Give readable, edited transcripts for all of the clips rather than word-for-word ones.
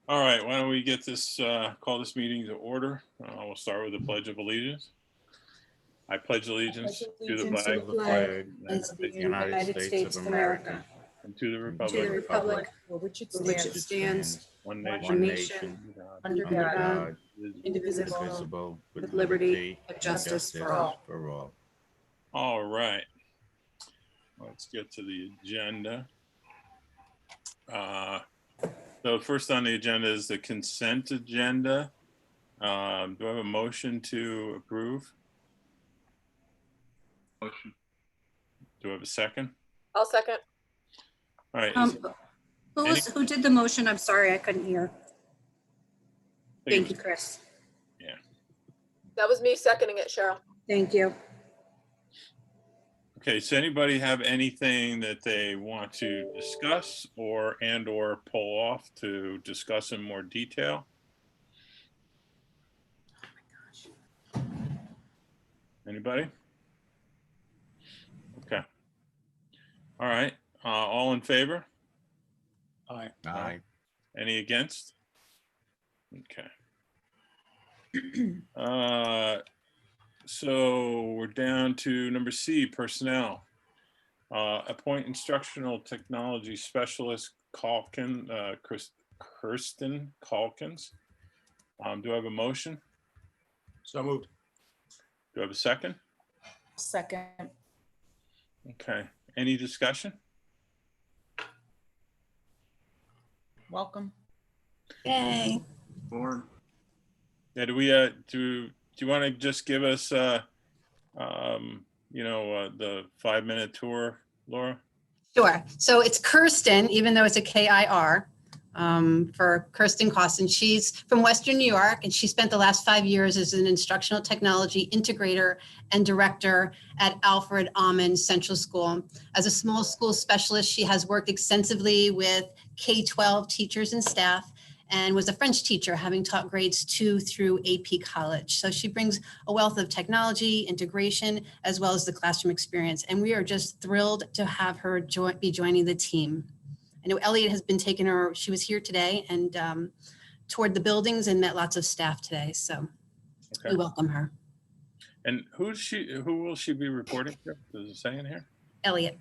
All right, why don't we get this, call this meeting to order? We'll start with the Pledge of Allegiance. I pledge allegiance to the flag of the flag of the United States of America and to the and to republic the republic for which it for which it stands, stands, one one nation, nation, under under God, God, indivisible, indivisible, with liberty and justice for all. for all. All right, let's get to the agenda. So first on the agenda is the consent agenda. Do I have a motion to approve? Motion. Do I have a second? I'll second. All right. Who did the motion? I'm sorry, I couldn't hear. Thank you, Chris. Yeah. That was me seconding it, Cheryl. Thank you. Okay, so anybody have anything that they want to discuss or pull off to discuss in more detail? Anybody? Okay. All right, all in favor? Aye. Aye. Any against? Okay. So we're down to number C, personnel. Appoint instructional technology specialist Kirsten Calkins. Do I have a motion? So moved. Do I have a second? Second. Okay, any discussion? Welcome. Yay. Board. Yeah, do we, do you want to just give us, the 5-minute tour, Laura? Sure. So it's Kirsten, even though it's a K-I-R, for Kirsten Costin. She's from Western New York, and she spent the last 5 years as an instructional technology integrator and director at Alfred Almond Central School. As a small school specialist, she has worked extensively with K-12 teachers and staff, and was a French teacher, having taught grades 2 through AP college. So she brings a wealth of technology, integration, as well as the classroom experience. And we are just thrilled to have her be joining the team. I know Elliot has been taking her, she was here today and toured the buildings and met lots of staff today. So Okay. we welcome her. And who will she be reporting to? Does it say in here? Elliot.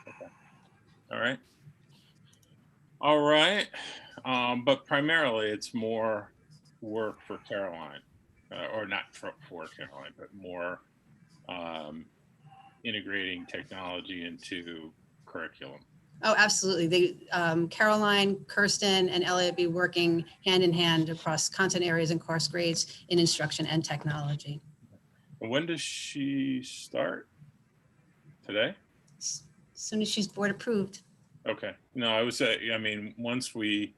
Okay. All right. All right. But primarily it's more work for Caroline, or not for Caroline, but more integrating technology into curriculum. Oh, absolutely. They, Caroline, Kirsten, and Elliot be working hand in hand across content areas and course grades in instruction and technology. When does she start? Today? As soon as she's board approved. Okay. No, I would say, I mean, once we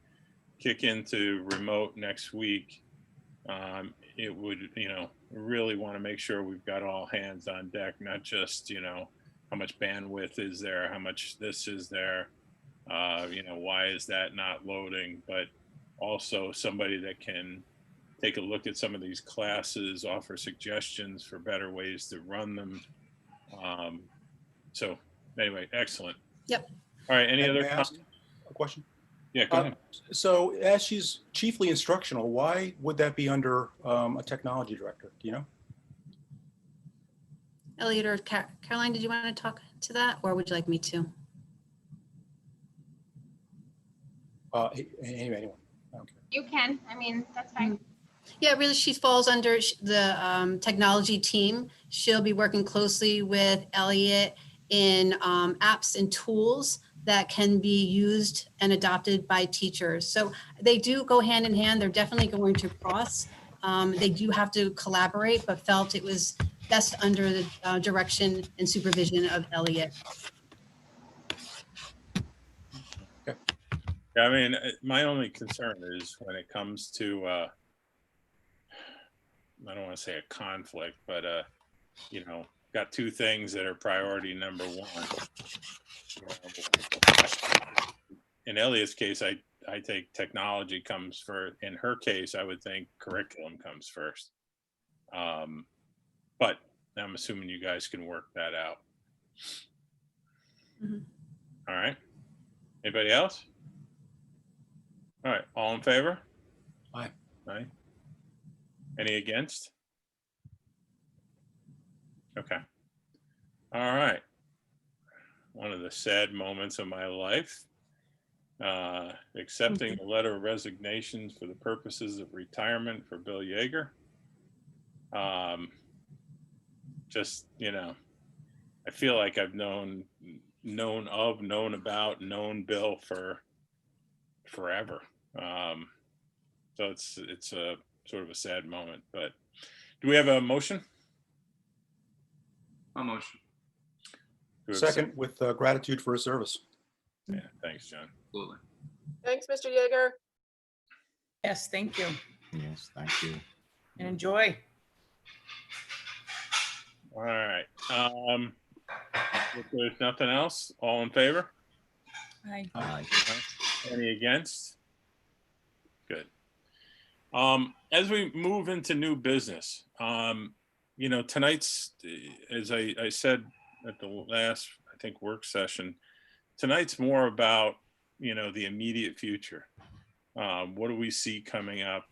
kick into remote next week, it would, really want to make sure we've got all hands on deck, not just, how much bandwidth is there, how much this is there, why is that not loading, but also somebody that can take a look at some of these classes, offer suggestions for better ways to run them. So anyway, excellent. Yep. All right, any May other I ask comments? a question? Yeah, go ahead. So as she's chiefly instructional, why would that be under a technology director? Do you know? Elliot or Caroline, did you want to talk to that, or would you like me to? Anyone. I don't care. You can. I mean, that's fine. Yeah, really, she falls under the technology team. She'll be working closely with Elliot in apps and tools that can be used and adopted by teachers. So they do go hand in hand. They're definitely going to cross. They do have to collaborate, but felt it was best under the direction and supervision of Elliot. Yeah, I mean, my only concern is when it comes to, I don't want to say a conflict, but, got two things that are priority number one. In Elliot's case, I think technology comes first. In her case, I would think curriculum comes first. But I'm assuming you guys can work that out. Mhm. All right. Anybody else? All right, all in favor? Aye. Aye. Any against? Okay. All right. One of the sad moments of my life. Accepting a letter of resignation for the purposes of retirement for Bill Yeager. Just, I feel like I've known Bill for forever. So it's a sort of a sad moment, but do we have a motion? A motion. Do we have a Second, with gratitude for his service. Yeah, thanks, John. Absolutely. Thanks, Mr. Yeager. Yes, thank you. Yes, thank you. And enjoy. All right. If there's nothing else, all in favor? Aye. Aye. Any against? Good. As we move into new business, tonight's, as I said at the last, I think, work session, tonight's more about, the immediate future. What do we see coming up?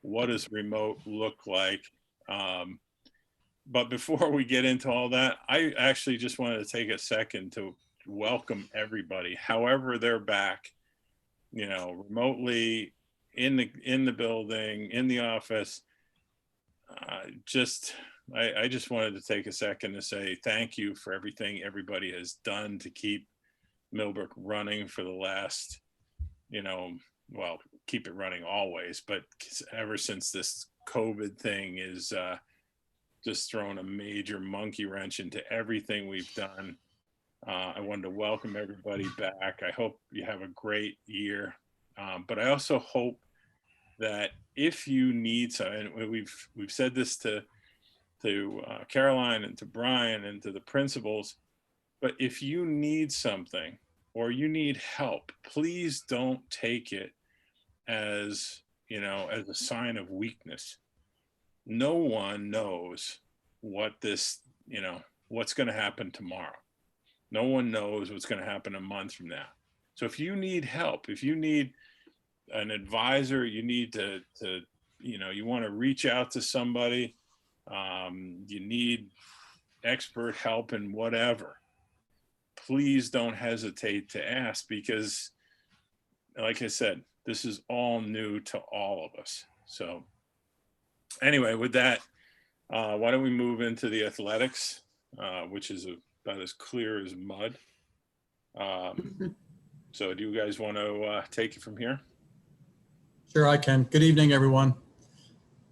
What does remote look like? But before we get into all that, I actually just wanted to take a second to welcome everybody, however they're back, remotely, in the building, in the office. I just wanted to take a second to say thank you for everything everybody has done to keep Millbrook running for the last, keep it running always, but ever since this COVID thing is just thrown a major monkey wrench into everything we've done. I wanted to welcome everybody back. I hope you have a great year. But I also hope that if you need some, and we've said this to Caroline and to Brian and to the principals, but if you need something or you need help, please don't take it as, as a sign of weakness. No one knows what this, what's going to happen tomorrow. No one knows what's going to happen a month from now. So if you need help, if you need an advisor, you need to you want to reach out to somebody, you need expert help in whatever, please don't hesitate to ask, because like I said, this is all new to all of us. So anyway, with that, why don't we move into the athletics, which is about as clear as mud. So do you guys want to take it from here? Sure, I can. Good evening, everyone.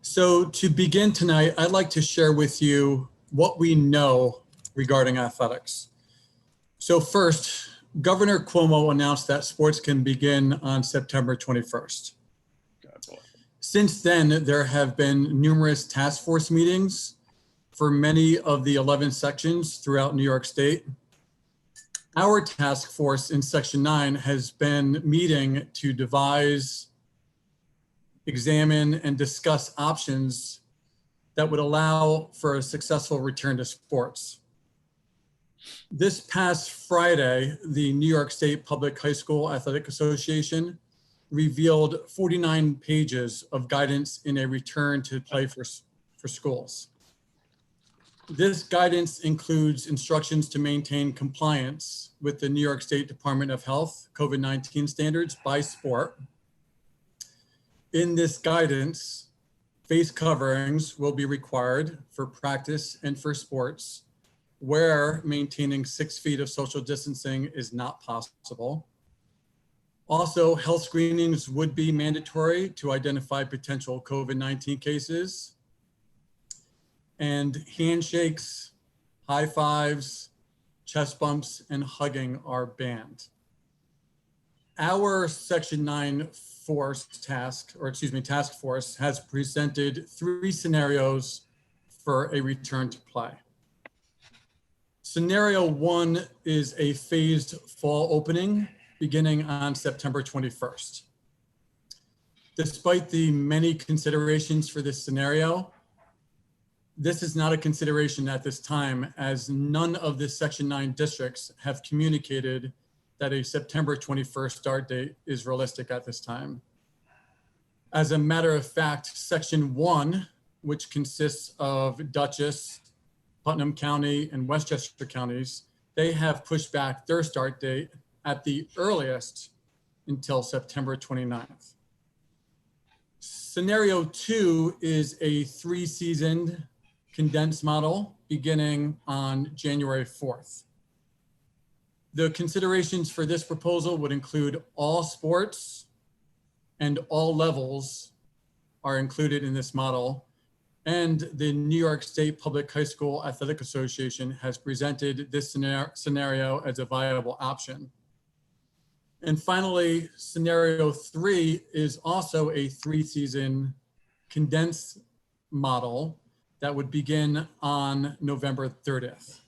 So to begin tonight, I'd like to share with you what we know regarding athletics. So first, Governor Cuomo announced that sports can begin on September 21st. God bless. Since then, there have been numerous task force meetings for many of the 11 sections throughout New York State. Our task force in Section 9 has been meeting to devise, examine, and discuss options that would allow for a successful return to sports. This past Friday, the New York State Public High School Athletic Association revealed 49 pages of guidance in a return to play for schools. This guidance includes instructions to maintain compliance with the New York State Department of Health COVID-19 standards by sport. In this guidance, face coverings will be required for practice and for sports where maintaining 6 feet of social distancing is not possible. Also, health screenings would be mandatory to identify potential COVID-19 cases. And handshakes, high fives, chest bumps, and hugging are banned. Our Section 9 task force has presented 3 scenarios for a return to play. Scenario 1 is a phased fall opening beginning on September 21st. Despite the many considerations for this scenario, this is not a consideration at this time, as none of the Section 9 districts have communicated that a September 21st start date is realistic at this time. As a matter of fact, Section 1, which consists of Dutchess, Putnam County, and Westchester counties, they have pushed back their start date at the earliest until September 29th. Scenario 2 is a 3-seasoned condensed model beginning on January 4th. The considerations for this proposal would include all sports and all levels are included in this model. And the New York State Public High School Athletic Association has presented this scenario as a viable option. And finally, scenario 3 is also a 3-season condensed model that would begin on November 30th.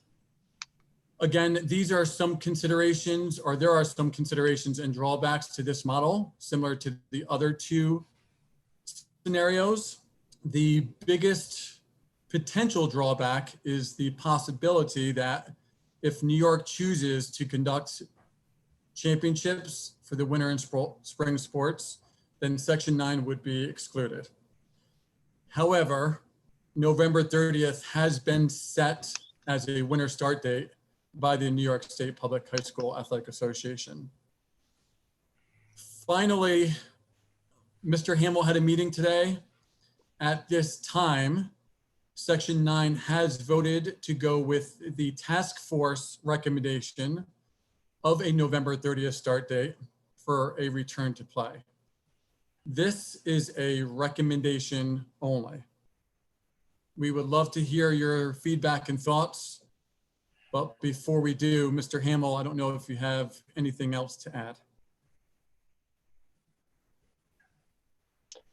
Again, these are some considerations, or there are some considerations and drawbacks to this model, similar to the other 2 scenarios. The biggest potential drawback is the possibility that if New York chooses to conduct championships for the winter and spring sports, then Section 9 would be excluded. However, November 30th has been set as a winter start date by the New York State Public High School Athletic Association. Finally, Mr. Hamill had a meeting today. At this time, Section 9 has voted to go with the task force recommendation of a November 30th start date for a return to play. This is a recommendation only. We would love to hear your feedback and thoughts, but before we do, Mr. Hamill, I don't know if you have anything else to add.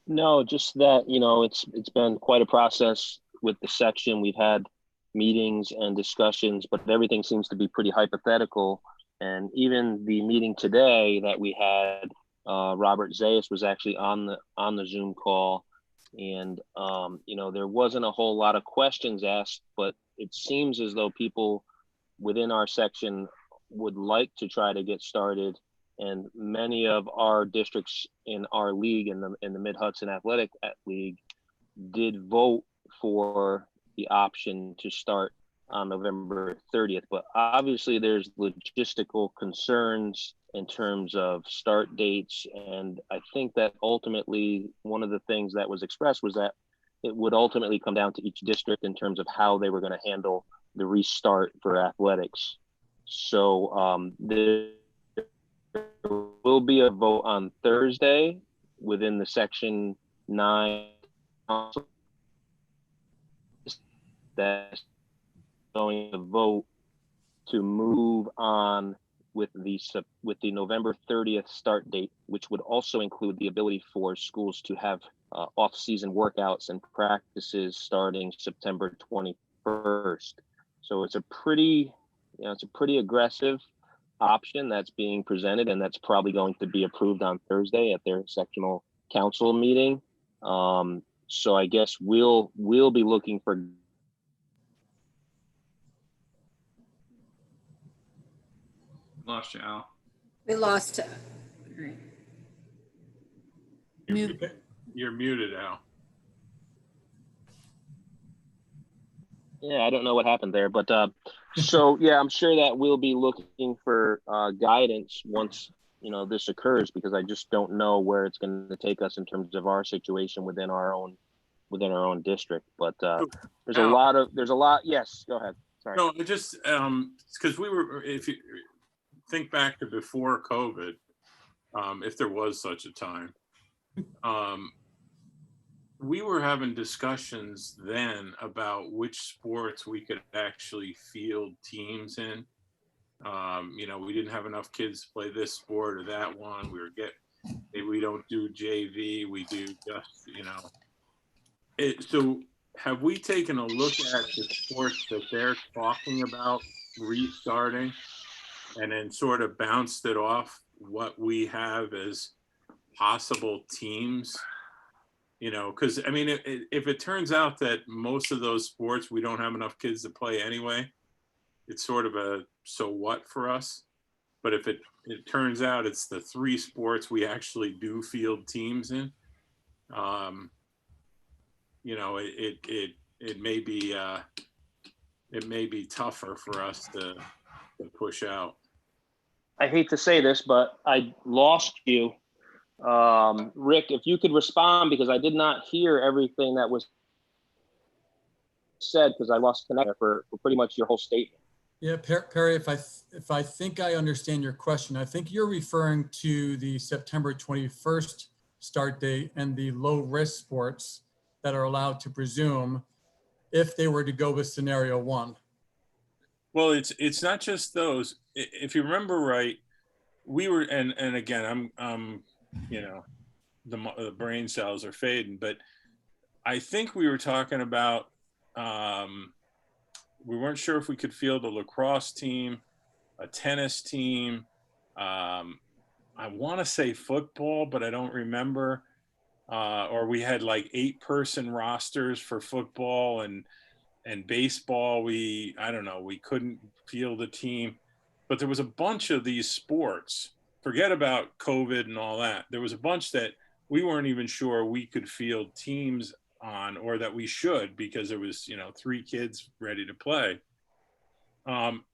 No, just that, you know, it's been quite a process with the section. We've had meetings and discussions, but everything seems to be pretty hypothetical. And even the meeting today that we had, Robert Zayas was actually on the Zoom call, and you know, there wasn't a whole lot of questions asked, but it seems as though people within our section would like to try to get started. And many of our districts in our league, in the Mid-Hudson Athletic League, did vote for the option to start on November 30th. But obviously there's logistical concerns in terms of start dates. And I think that ultimately one of the things that was expressed was that it would ultimately come down to each district in terms of how they were going to handle the restart for athletics. So there will be a vote on Thursday within the Section 9 council that's going to vote to move on with the November 30th start date, which would also include the ability for schools to have off-season workouts and practices starting September 21st. So it's a pretty aggressive option that's being presented, and that's probably going to be approved on Thursday at their sectional council meeting. So I guess we'll be looking for. Lost you, Al. We lost. All right. You're muted, Al. Yeah, I don't know what happened there, but so yeah, I'm sure that we'll be looking for guidance once, you know, this occurs, because I just don't know where it's going to take us in terms of our situation within our own district. But there's a lot. Yes, go ahead. Sorry. No, it just because if you think back to before COVID, if there was such a time, we were having discussions then about which sports we could actually field teams in. You know, we didn't have enough kids to play this sport or that one. Maybe we don't do JV, we do just, you know. So have we taken a look at the sports that they're talking about restarting and then sort of bounced it off what we have as possible teams? You know, because I mean, if it turns out that most of those sports we don't have enough kids to play anyway, it's sort of a so what for us. But if it turns out it's the 3 sports we actually do field teams in, it may be tougher for us to push out. I hate to say this, but I lost you. Rick, if you could respond, because I did not hear everything that was said, because I lost connection for pretty much your whole statement. Yeah, Perry, if I think I understand your question, I think you're referring to the September 21st start date and the low risk sports that are allowed to presume if they were to go with scenario 1. Well, it's not just those. If you remember right, we were, and again, I'm the brain cells are fading, but I think we were talking about, we weren't sure if we could field a lacrosse team, a tennis team. I want to say football, but I don't remember. Or we had like 8-person rosters for football and baseball. I don't know, we couldn't field a team, but there was a bunch of these sports. Forget about COVID and all that. There was a bunch that we weren't even sure we could field teams on, or that we should, because there was 3 kids ready to play. And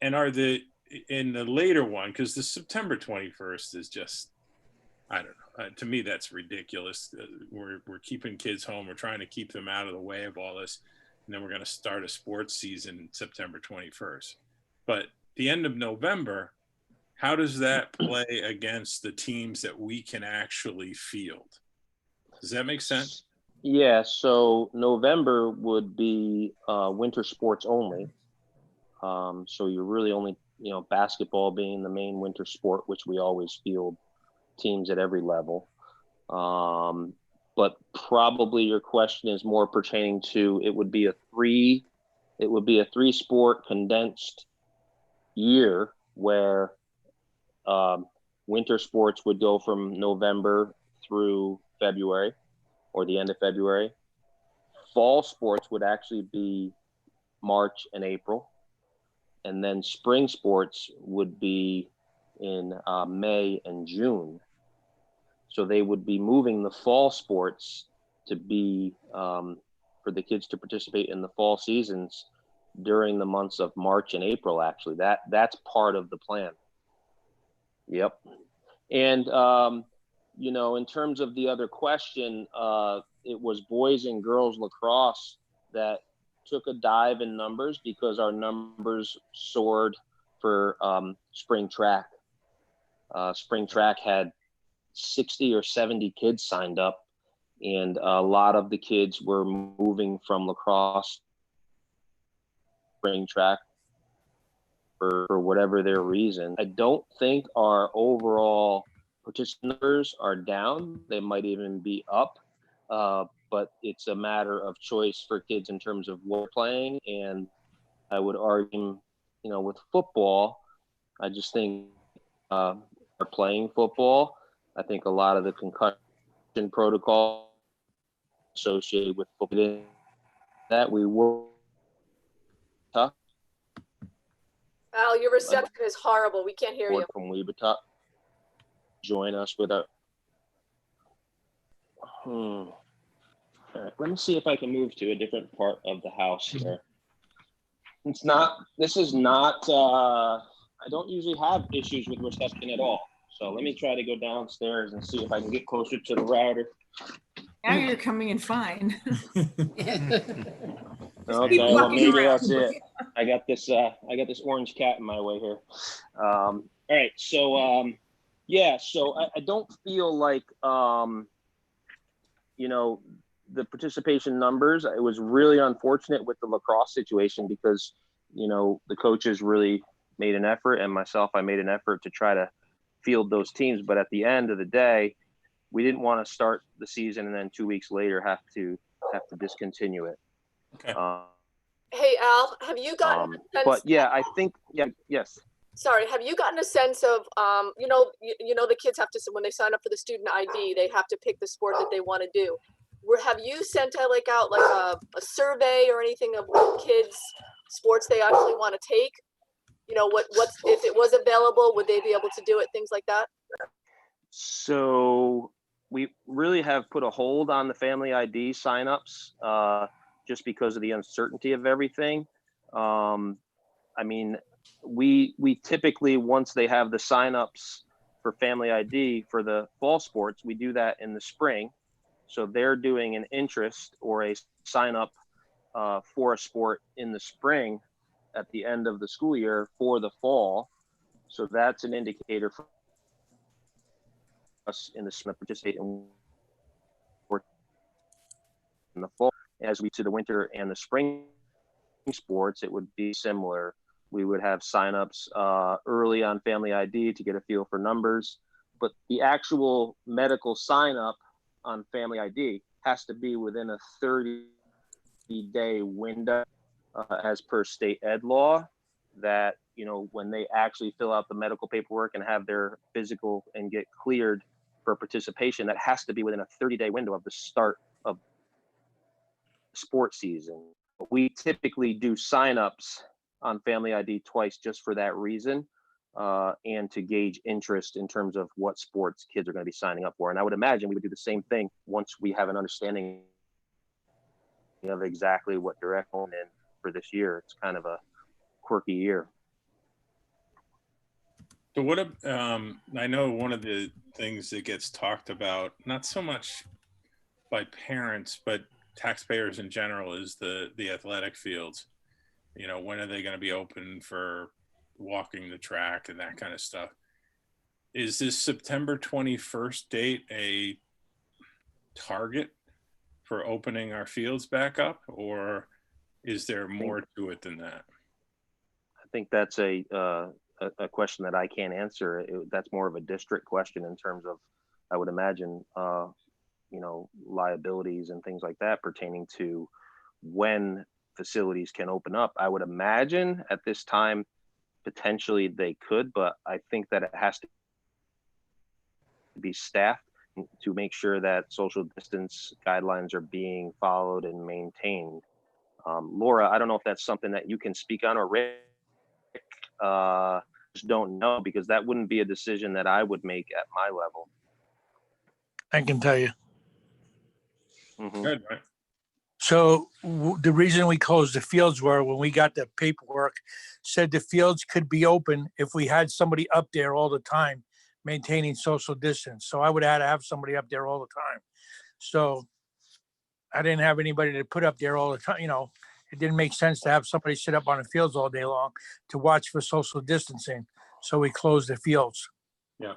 in the later one, because the September 21st is just, I don't know. To me, that's ridiculous. We're keeping kids home. We're trying to keep them out of the way of all this. And then we're going to start a sports season September 21st. But the end of November, how does that play against the teams that we can actually field? Does that make sense? Yeah, so November would be winter sports only. So you're really only, basketball being the main winter sport, which we always field teams at every level. But probably your question is more pertaining to, it would be a 3-sport condensed year where winter sports would go from November through February, or the end of February. Fall sports would actually be March and April. And then spring sports would be in May and June. So they would be moving the fall sports to be for the kids to participate in the fall seasons during the months of March and April. Actually, that's part of the plan. Yep. And in terms of the other question, it was boys and girls lacrosse that took a dive in numbers, because our numbers soared for spring track. Spring track had 60 or 70 kids signed up, and a lot of the kids were moving from lacrosse spring track for whatever their reason. I don't think our overall participant numbers are down. They might even be up, but it's a matter of choice for kids in terms of what they're playing. And I would argue, with football, I just think are playing football. I think a lot of the concussion protocol associated with football that we were tough. Al, your reception is horrible. We can't hear you. From Weebatuck join us with a. All right, let me see if I can move to a different part of the house here. This is not, I don't usually have issues with reception at all. So let me try to go downstairs and see if I can get closer to the router. Now you're coming in fine. Okay, well, maybe that's it. I got this orange cat in my way here. All right, so so I don't feel like the participation numbers. It was really unfortunate with the lacrosse situation, because the coaches really made an effort, and myself, I made an effort to try to field those teams. But at the end of the day, we didn't want to start the season and then 2 weeks later have to discontinue it. Okay. Hey, Al, have you gotten a sense? But yeah, I think, yes. Sorry, have you gotten a sense of, the kids have to, when they sign up for the student ID, they have to pick the sport that they want to do. Have you sent out a survey or anything of what kids' sports they actually want to take? What's if it was available, would they be able to do it? Things like that. So we really have put a hold on the Family ID signups just because of the uncertainty of everything. I mean, we typically, once they have the signups for Family ID for the fall sports, we do that in the spring. So they're doing an interest or a sign up for a sport in the spring at the end of the school year for the fall. So that's an indicator for us in the summer participate in the fall. As we to the winter and the spring sports, it would be similar. We would have signups early on Family ID to get a feel for numbers, but the actual medical sign up on Family ID has to be within a 30-day window as per state ed law, that, you know, when they actually fill out the medical paperwork and have their physical and get cleared for participation, that has to be within a 30-day window of the start of sports season. We typically do signups on Family ID twice just for that reason, and to gauge interest in terms of what sports kids are going to be signing up for. And I would imagine we would do the same thing once we have an understanding of exactly what direction we're in for this year. It's kind of a quirky year. So what, I know one of the things that gets talked about, not so much by parents, but taxpayers in general, is the athletic fields. You know, when are they going to be open for walking the track and that kind of stuff? Is this September 21st date a target for opening our fields back up, or is there more to it than that? I think that's a question that I can't answer. That's more of a district question in terms of, I would imagine, you know, liabilities and things like that pertaining to when facilities can open up. I would imagine at this time, potentially they could, but I think that it has to be staffed to make sure that social distance guidelines are being followed and maintained. Laura, I don't know if that's something that you can speak on, or Rick. Just don't know, because that wouldn't be a decision that I would make at my level. I can tell you. Mm-hmm. Good, right? So the reason we closed the fields were when we got the paperwork, said the fields could be open if we had somebody up there all the time maintaining social distance. So I would have to have somebody up there all the time. So I didn't have anybody to put up there all the time. You know, it didn't make sense to have somebody sit up on the fields all day long to watch for social distancing. So we closed the fields. Yeah.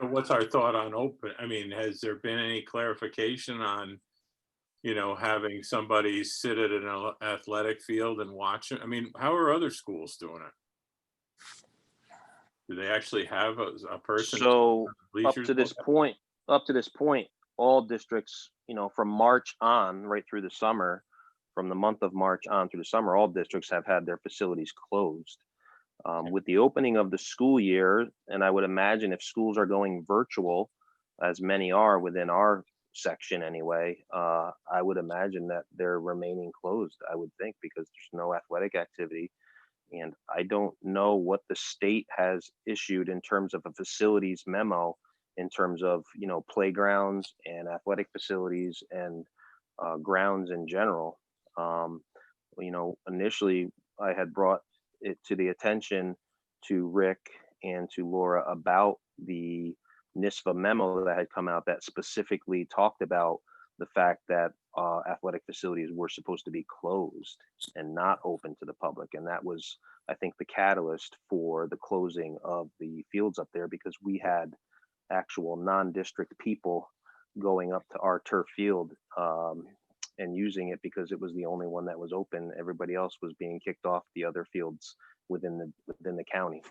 So what's our thought on open? I mean, has there been any clarification on, you know, having somebody sit at an athletic field and watch it? I mean, how are other schools doing it? Do they actually have a person? So up to this point, all districts, you know, from March on, right through the summer, from the month of March on through the summer, all districts have had their facilities closed. With the opening of the school year, and I would imagine if schools are going virtual, as many are within our section anyway, I would imagine that they're remaining closed, I would think, because there's no athletic activity. And I don't know what the state has issued in terms of a facilities memo, in terms of, you know, playgrounds and athletic facilities and grounds in general. You know, initially I had brought it to the attention to Rick and to Laura about the NISFA memo that had come out that specifically talked about the fact that athletic facilities were supposed to be closed and not open to the public. And that was, I think, the catalyst for the closing of the fields up there, because we had actual non-district people going up to our turf field and using it because it was the only one that was open. Everybody else was being kicked off the other fields within the county.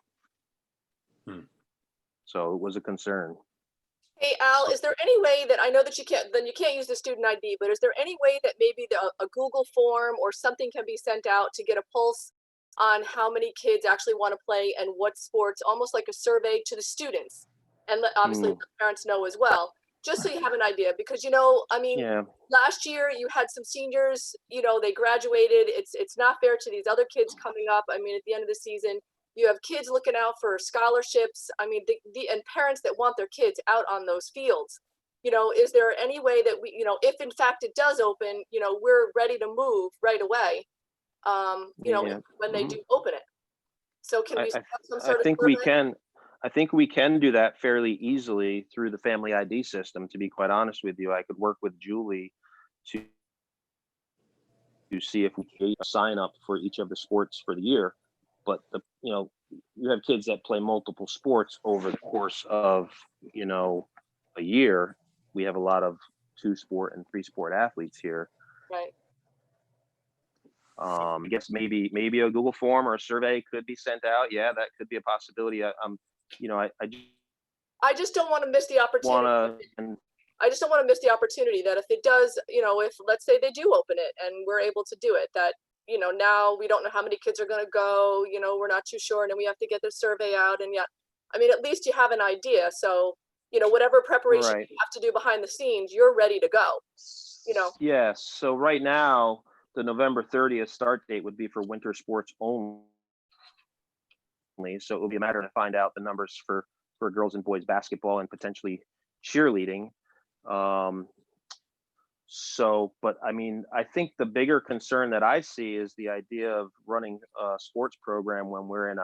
So it was a concern. Hey, Al, is there any way that, I know that you can't use the student ID, but is there any way that maybe a Google form or something can be sent out to get a pulse on how many kids actually want to play and what sports, almost like a survey to the students, and obviously the parents know as well, just so you have an idea? Because, you know, I mean, last year you had some seniors, you know, they graduated. It's not fair to these other kids coming up. I mean, at the end of the season, You have kids looking out for scholarships. I mean, and parents that want their kids out on those fields. Is there any way that we, if in fact it does open, we're ready to move right away, Yeah. when they do open it. So can we I, set up some I sort of think we survey? can. I think we can do that fairly easily through the family ID system. To be quite honest with you, I could work with Julie to see if we can sign up for each of the sports for the year. But you have kids that play multiple sports over the course of a year. We have a lot of 2-sport and 3-sport athletes here. Right. I guess maybe a Google form or a survey could be sent out. Yeah, that could be a possibility. I just don't want to miss the opportunity. want I just don't want to miss the opportunity that if it does, if let's say they do open it and we're able to do it, that, now we don't know how many kids are going to go, we're not too sure. And then we have to get the survey out. And yet, I mean, at least you have an idea. So, whatever preparation Right. you have to do behind the scenes, you're ready to go, Yes. So right now, the November 30th start date would be for winter sports only. So it would be a matter to find out the numbers for girls and boys basketball and potentially cheerleading. But I mean, I think the bigger concern that I see is the idea of running a sports program when we're in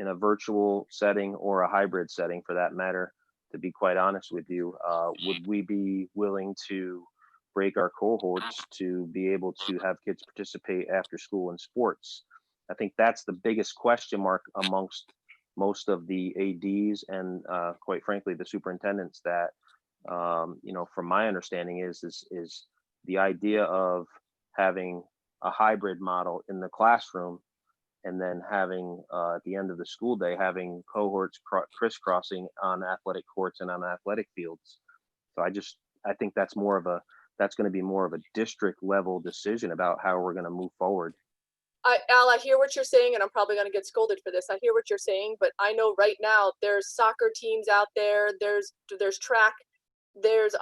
a virtual setting or a hybrid setting, for that matter. To be quite honest with you, would we be willing to break our cohorts to be able to have kids participate after school in sports? I think that's the biggest question mark amongst most of the ADs and quite frankly, the superintendents that, from my understanding is the idea of having a hybrid model in the classroom and then having at the end of the school day, having cohorts crisscrossing on athletic courts and on athletic fields. So I think that's going to be more of a district level decision about how we're going to move forward. Al, I hear what you're saying, and I'm probably going to get scolded for this. I hear what you're saying, but I know right now there's soccer teams out there. There's track, there's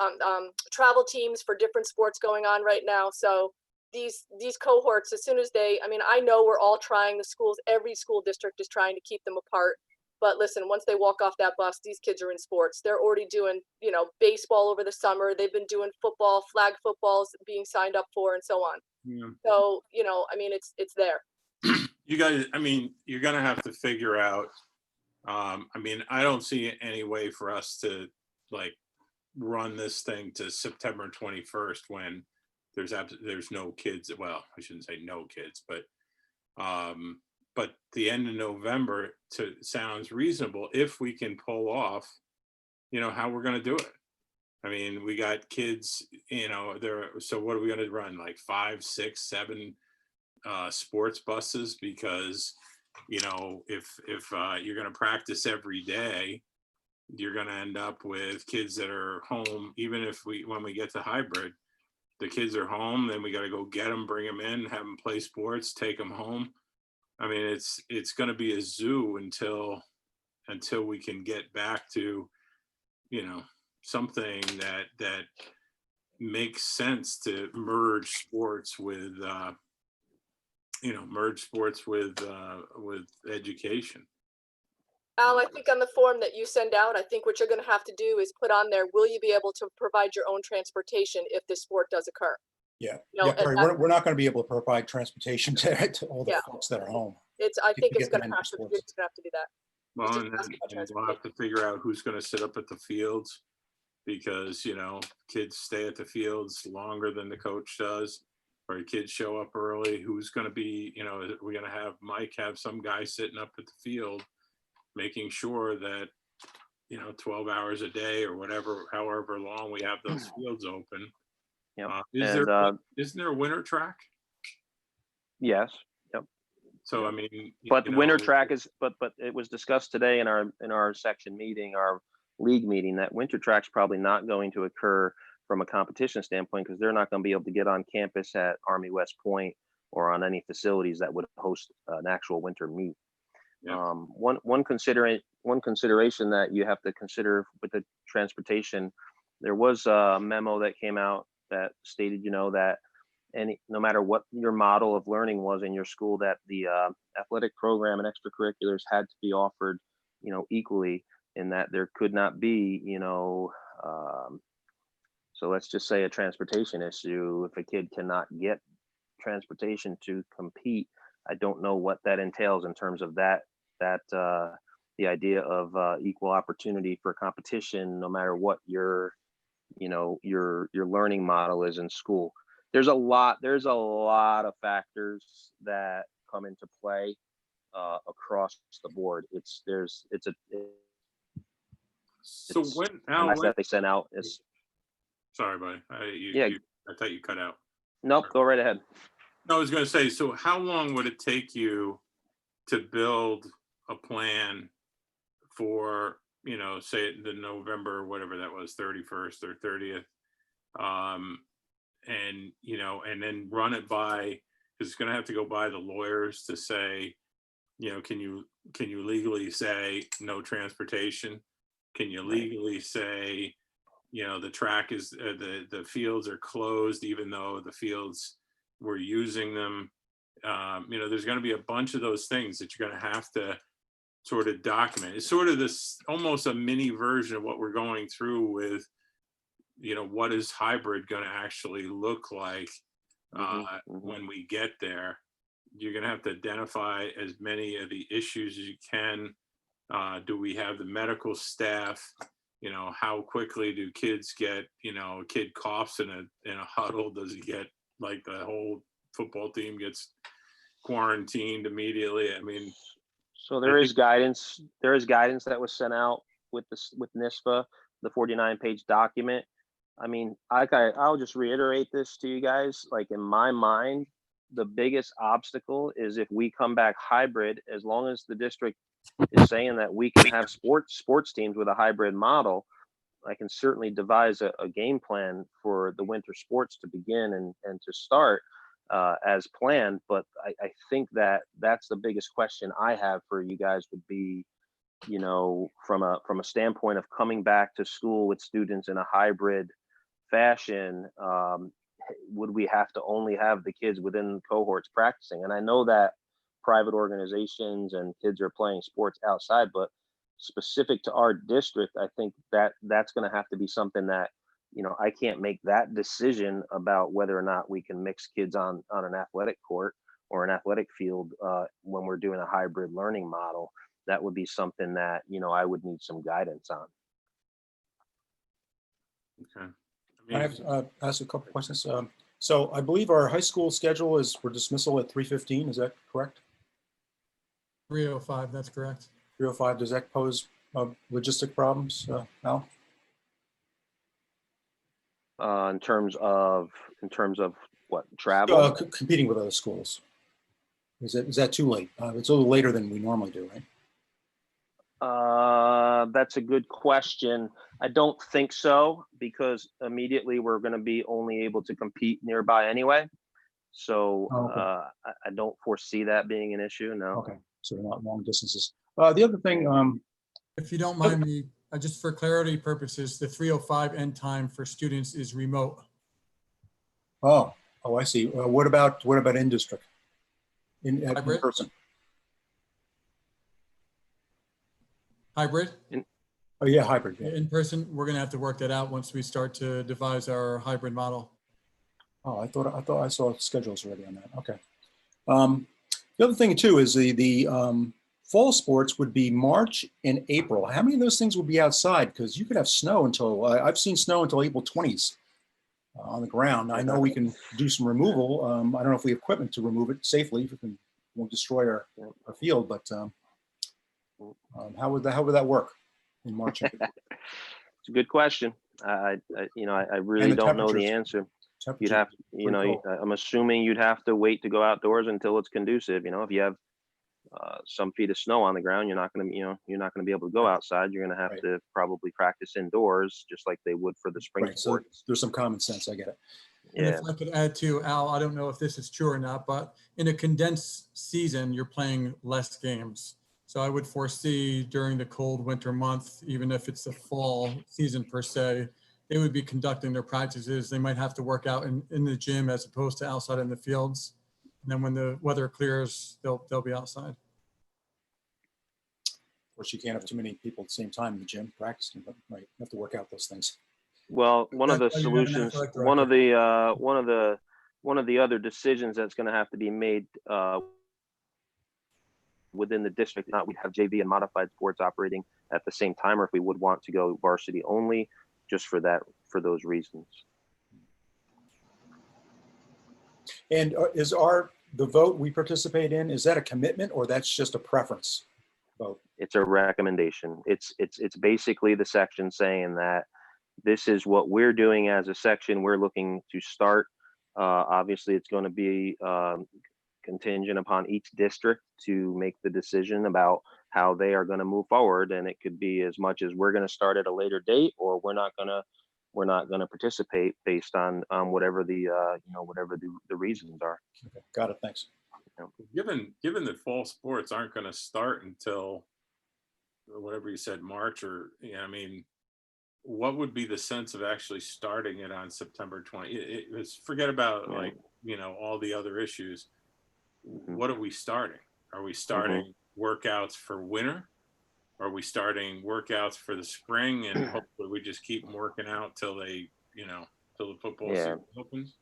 travel teams for different sports going on right now. So these cohorts, as soon as I know we're all trying, every school district is trying to keep them apart. But listen, once they walk off that bus, these kids are in sports. They're already doing, baseball over the summer. They've been doing football, flag footballs being signed up for, and so on. Yeah. So, it's there. You guys, you're going to have to figure out, I don't see any way for us to run this thing to September 21st when there's no kids. Well, I shouldn't say no kids, but the end of November sounds reasonable if we can pull off, how we're going to do it. We got kids, so what are we going to run? 5, 6, 7 sports buses? Because, if you're going to practice every day, you're going to end up with kids that are home. Even when we get to hybrid, the kids are home, then we got to go get them, bring them in, have them play sports, take them home. It's going to be a zoo until we can get back to, something that makes sense to merge sports with education. Al, I think on the form that you send out, I think what you're going to have to do is put on there, will you be able to provide your own transportation if this sport does occur? Yeah, No, Carrie, we're not going to be able to provide transportation to all the Yeah. folks that are home. I think to it's get going them to into sports. have to do that. Well, It's and just then asking about we'll have to figure out who's going to sit up at the fields, because kids stay at the fields longer than the coach does, or kids show up early. Who's going to be, we're going to have Mike have some guy sitting up at the field, making sure that 12 hours a day or whatever, however long we have those fields open. Yeah. Isn't there a winter track? Yes. Yep. So but winter track is, but it was discussed today in our section meeting, our league meeting, that winter track's probably not going to occur from a competition standpoint, because they're not going to be able to get on campus at Army West Point or on any facilities that would host an actual winter meet. Yeah. One consideration that you have to consider with the transportation, there was a memo that came out that stated, that no matter what your model of learning was in your school, that the athletic program and extracurriculars had to be offered, equally, and that there could not be, so let's just say a transportation issue. If a kid cannot get transportation to compete, I don't know what that entails in terms of the idea of equal opportunity for competition, no matter what your learning model is in school. There's a lot of factors that come into play across the board. So when, Al, that they sent out is. Sorry, buddy. I thought you cut out. Nope, go right ahead. No, I was going to say, so how long would it take you to build a plan for, say the November, whatever that was, 31st or 30th, and then run it by, because it's going to have to go by the lawyers to say, can you legally say no transportation? Can you legally say, the track is, the fields are closed, even though the fields we're using them? There's going to be a bunch of those things that you're going to have to sort of document. It's sort of this almost a mini version of what we're going through with, what is hybrid going to actually look like when we get there. You're going to have to identify as many of the issues as you can. Do we have the medical staff? How quickly do kids get, a kid coughs in a huddle, does he get, like, the whole football team gets quarantined immediately? I mean, so there is guidance that was sent out with NISPA, the 49-page document. I mean, I'll just reiterate this to you guys. Like, in my mind, the biggest obstacle is if we come back hybrid, as long as the district is saying that we can have sports teams with a hybrid model, I can certainly devise a game plan for the winter sports to begin and to start as planned. But I think that's the biggest question I have for you guys would be, from a standpoint of coming back to school with students in a hybrid fashion, would we have to only have the kids within cohorts practicing? And I know that private organizations and kids are playing sports outside, but specific to our district, I think that's going to have to be something that, I can't make that decision about whether or not we can mix kids on an athletic court or an athletic field when we're doing a hybrid learning model. That would be something that, I would need some guidance on. okay. I have to ask a couple questions. So I believe our high school schedule is for dismissal at 3:15. Is that correct? 3:05, that's correct. 3:05. Does that pose logistic problems, Al? In terms of what, travel? Competing with other schools. Is that too late? It's a little later than we normally do, right? That's a good question. I don't think so, because immediately we're going to be only able to compete nearby anyway. So I don't foresee that being an issue. No. Okay, so they're not long distances. The other thing, If you don't mind me, just for clarity purposes, the 3:05 end time for students is remote. oh, I see. What about in district? In person? Hybrid? Oh yeah, hybrid. Yeah. In person, we're going to have to work that out once we start to devise our hybrid model. Oh, I thought I saw schedules already on that. Okay. The other thing too is the fall sports would be March and April. How many of those things would be outside? Because you could have snow until I've seen snow until April 20s on the ground. I know we can do some removal. I don't know if we have equipment to remove it safely. If we won't destroy our field, but how would that work in March? It's a good question. I really don't know the answer. You'd have, I'm assuming you'd have to wait to go outdoors until it's conducive. If you have some feet of snow on the ground, you're not going to be able to go outside. You're going to have to probably practice indoors, just like they would for the spring sports. So there's some common sense. I get it. And if I could add to Al, I don't know if this is true or not, but in a condensed season, you're playing less games. So I would foresee during the cold winter month, even if it's the fall season per se, they would be conducting their practices. They might have to work out in the gym as opposed to outside in the fields. And then when the weather clears, they'll be outside. Of course, you can't have too many people at the same time in the gym practicing, but right, you have to work out those things. Well, one of the That's why you have an solutions, athletic one of director. the other decisions that's going to have to be made within the district, not we have JV and modified sports operating at the same time, or if we would want to go varsity only, just for those reasons. And is the vote we participate in, is that a commitment or that's just a preference vote? It's a recommendation. It's basically the section saying that this is what we're doing as a section. We're looking to start. Obviously, it's going to be contingent upon each district to make the decision about how they are going to move forward. And it could be as much as we're going to start at a later date, or we're not going to participate based on whatever the whatever the reasons are. Okay, got it. Thanks. Given that fall sports aren't going to start until whatever you said, March, or I mean, what would be the sense of actually starting it on September 20? Forget about like, all the other issues. What are we starting? Are we starting workouts for winter? Are we starting workouts for the spring, and hopefully we just keep them working out till they, till the football season opens?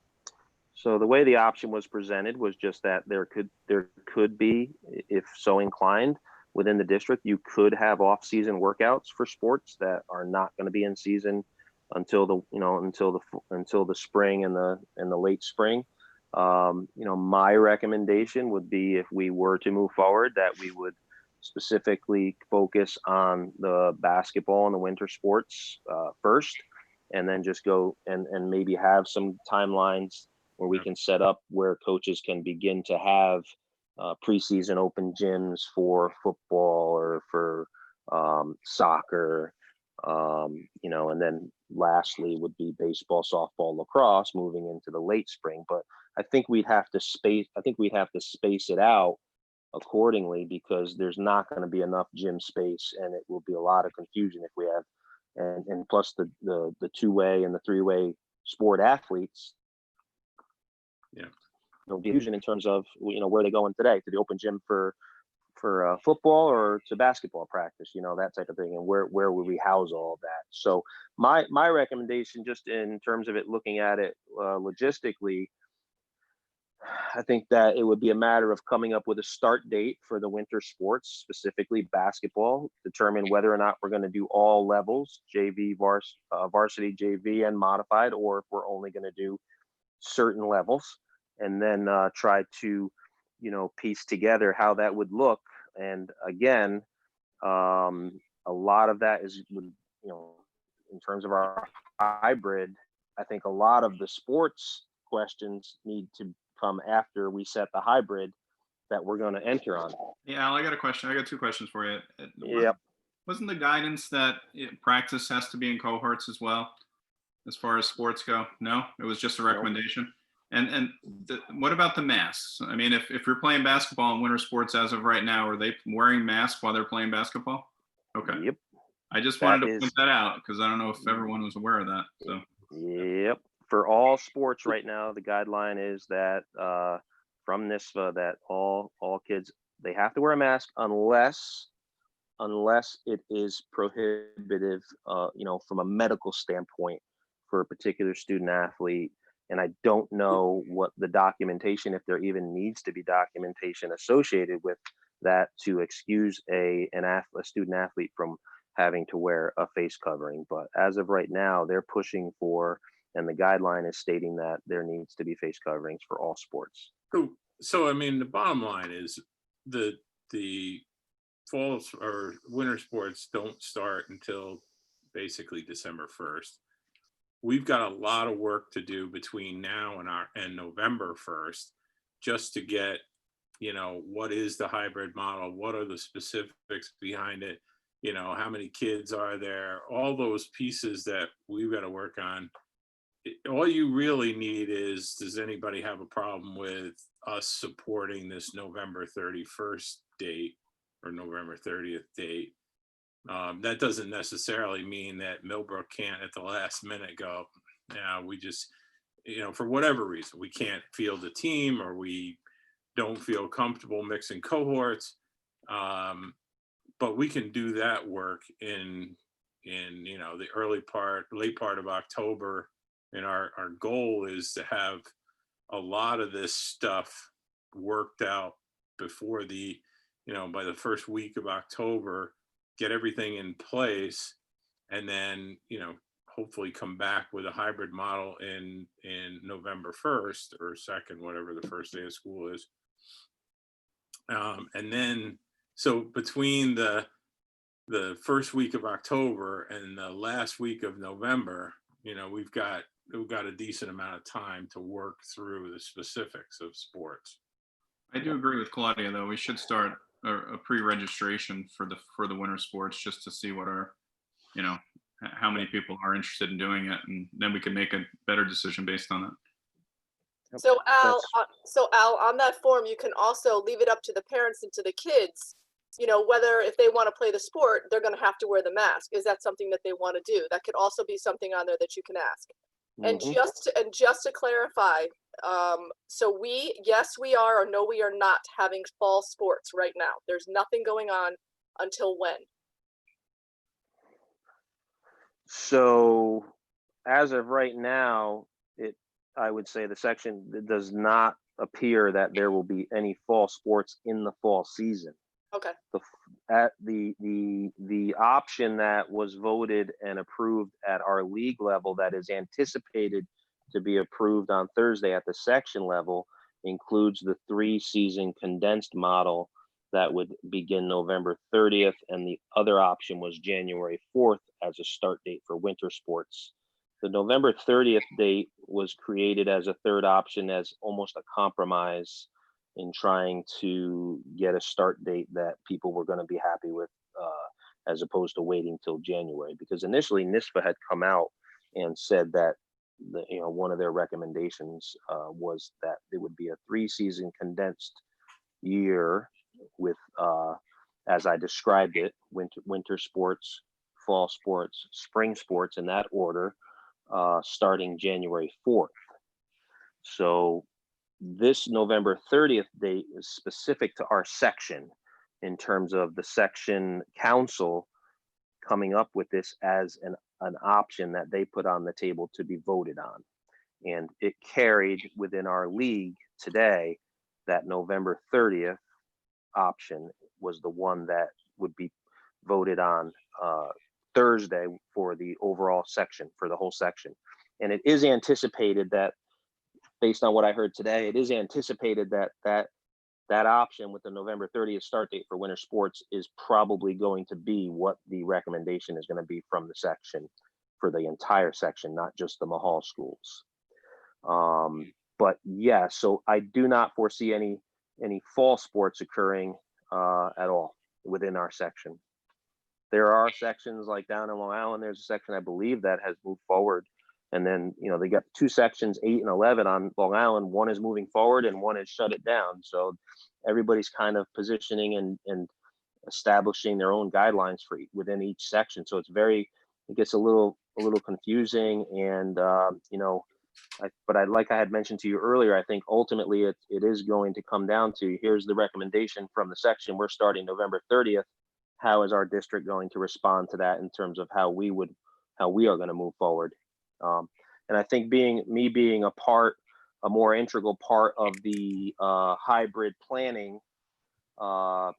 So the way the option was presented was just that there could be, if so inclined, within the district, you could have off-season workouts for sports that are not going to be in season until the spring and the late spring. My recommendation would be, if we were to move forward, that we would specifically focus on the basketball and the winter sports first, and then just go and maybe have some timelines where we can set up where coaches can begin to have preseason open gyms for football or for soccer, and then lastly would be baseball, softball, lacrosse moving into the late spring. But I think we'd have to space it out accordingly, because there's not going to be enough gym space, and it will be a lot of confusion if we have, and plus the two-way and the three-way sport athletes. Confusion in terms of where they going today, to the open gym for football or to basketball practice, that type of thing, and where would we house all of that? So my recommendation, just in terms of it, looking at it logistically, I think that it would be a matter of coming up with a start date for the winter sports, specifically basketball, determine whether or not we're going to do all levels, JV, varsity, JV, and modified, or if we're only going to do certain levels, and then try to, piece together how that would look. And again, a lot of that is, in terms of our hybrid, I think a lot of the sports questions need to come after we set the hybrid that we're going to enter on. Yeah, Al, I got a question. I got two questions for you. Yep. Wasn't the guidance that practice has to be in cohorts as well, as far as sports go? No, it was just a recommendation. And what about the masks? I mean, if you're playing basketball in winter sports as of right now, are they wearing masks while they're playing basketball? Okay. Yep. I just wanted to point that out, because I don't know if everyone was aware of that. So. Yep. For all sports right now, the guideline is that from NISVA that all kids, they have to wear a mask unless it is prohibitive, from a medical standpoint for a particular student athlete. And I don't know what the documentation, if there even needs to be documentation associated with that to excuse a student athlete from having to wear a face covering. But as of right now, they're pushing for, and the guideline is stating that there needs to be face coverings for all sports. So I mean, the bottom line is the fall or winter sports don't start until basically December 1st. We've got a lot of work to do between now and November 1st, just to get, what is the hybrid model? What are the specifics behind it? How many kids are there? All those pieces that we've got to work on. All you really need is, does anybody have a problem with us supporting this November 31st date or November 30th date? That doesn't necessarily mean that Millbrook can't at the last minute go, yeah, we just, for whatever reason, we can't field a team or we don't feel comfortable mixing cohorts. But we can do that work in the late part of October. And our goal is to have a lot of this stuff worked out before by the first week of October, get everything in place, and then, hopefully come back with a hybrid model in November 1st or 2nd, whatever the first day of school is. And then, so between the first week of October and the last week of November, we've got a decent amount of time to work through the specifics of sports. I do agree with Claudia, though. We should start a pre-registration for the winter sports just to see what how many people are interested in doing it, and then we can make a better decision based on that. So Al, on that form, you can also leave it up to the parents and to the kids, whether if they want to play the sport, they're going to have to wear the mask. Is that something that they want to do? That could also be something on there that you can ask. And just to clarify, so yes, we are, or no, we are not having fall sports right now. There's nothing going on until when? So as of right now, I would say the section, it does not appear that there will be any fall sports in the fall season. Okay. The option that was voted and approved at our league level that is anticipated to be approved on Thursday at the section level includes the 3-season condensed model that would begin November 30th, and the other option was January 4th as a start date for winter sports. The November 30th date was created as a third option as almost a compromise in trying to get a start date that people were going to be happy with, as opposed to waiting till January. Because initially NISPA had come out and said that one of their recommendations was that it would be a 3-season condensed year with, as I described it, winter sports, fall sports, spring sports in that order, starting January 4th. So this November 30th date is specific to our section in terms of the section council coming up with this as an option that they put on the table to be voted on. And it carried within our league today that November 30th option was the one that would be voted on Thursday for the overall section, for the whole section. And it is anticipated that, based on what I heard today, it is anticipated that option with the November 30th start date for winter sports is probably going to be what the recommendation is going to be from the section for the entire section, not just the Mahal schools. But yeah, so I do not foresee any fall sports occurring at all within our section. There are sections like down in Long Island, there's a section I believe that has moved forward. And then, they got 2 sections, 8 and 11 on Long Island. One is moving forward and one has shut it down. So everybody's kind of positioning and establishing their own guidelines for within each section. So it gets a little confusing. And, but like I had mentioned to you earlier, I think ultimately it is going to come down to, here's the recommendation from the section. We're starting November 30th. How is our district going to respond to that in terms of how we are going to move forward? And I think being a more integral part of the hybrid planning, so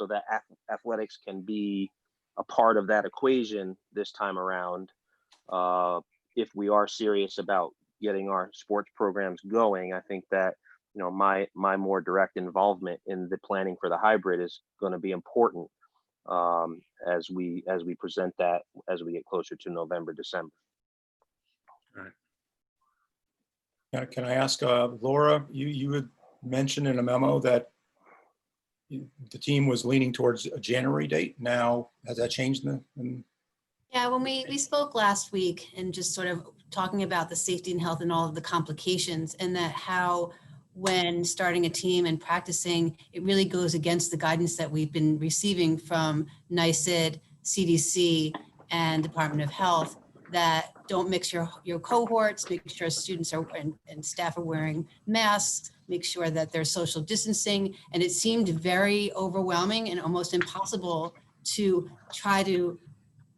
that athletics can be a part of that equation this time around, if we are serious about getting our sports programs going, I think that my more direct involvement in the planning for the hybrid is going to be important as we present that as we get closer to November, December. Right. Can I ask Laura? You had mentioned in a memo that the team was leaning towards a January date. Now, has that changed? Yeah, when we spoke last week and just sort of talking about the safety and health and all of the complications, and that how when starting a team and practicing, it really goes against the guidance that we've been receiving from NICED, CDC and Department of Health, that don't mix your cohorts, make sure students are and staff are wearing masks, make sure that there's social distancing. And it seemed very overwhelming and almost impossible to try to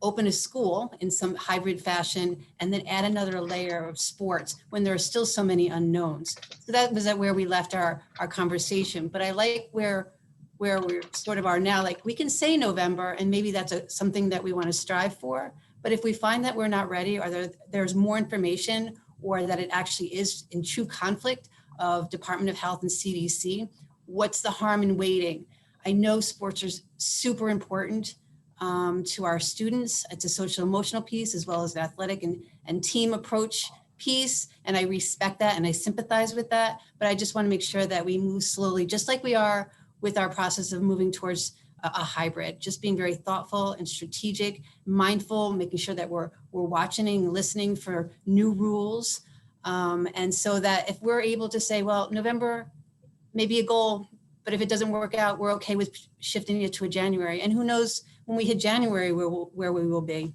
open a school in some hybrid fashion and then add another layer of sports when there are still so many unknowns. So that was where we left our conversation. But I like where we're sort of are now. Like, we can say November, and maybe that's something that we want to strive for. But if we find that we're not ready, or there's more information, or that it actually is in true conflict of Department of Health and CDC, what's the harm in waiting? I know sports are super important to our students. It's a social emotional piece as well as an athletic and team approach piece. And I respect that and I sympathize with that. But I just want to make sure that we move slowly, just like we are with our process of moving towards a hybrid, just being very thoughtful and strategic, mindful, making sure that we're watching and listening for new rules. And so that if we're able to say, well, November may be a goal, but if it doesn't work out, we're okay with shifting it to a January. And who knows when we hit January where we will be.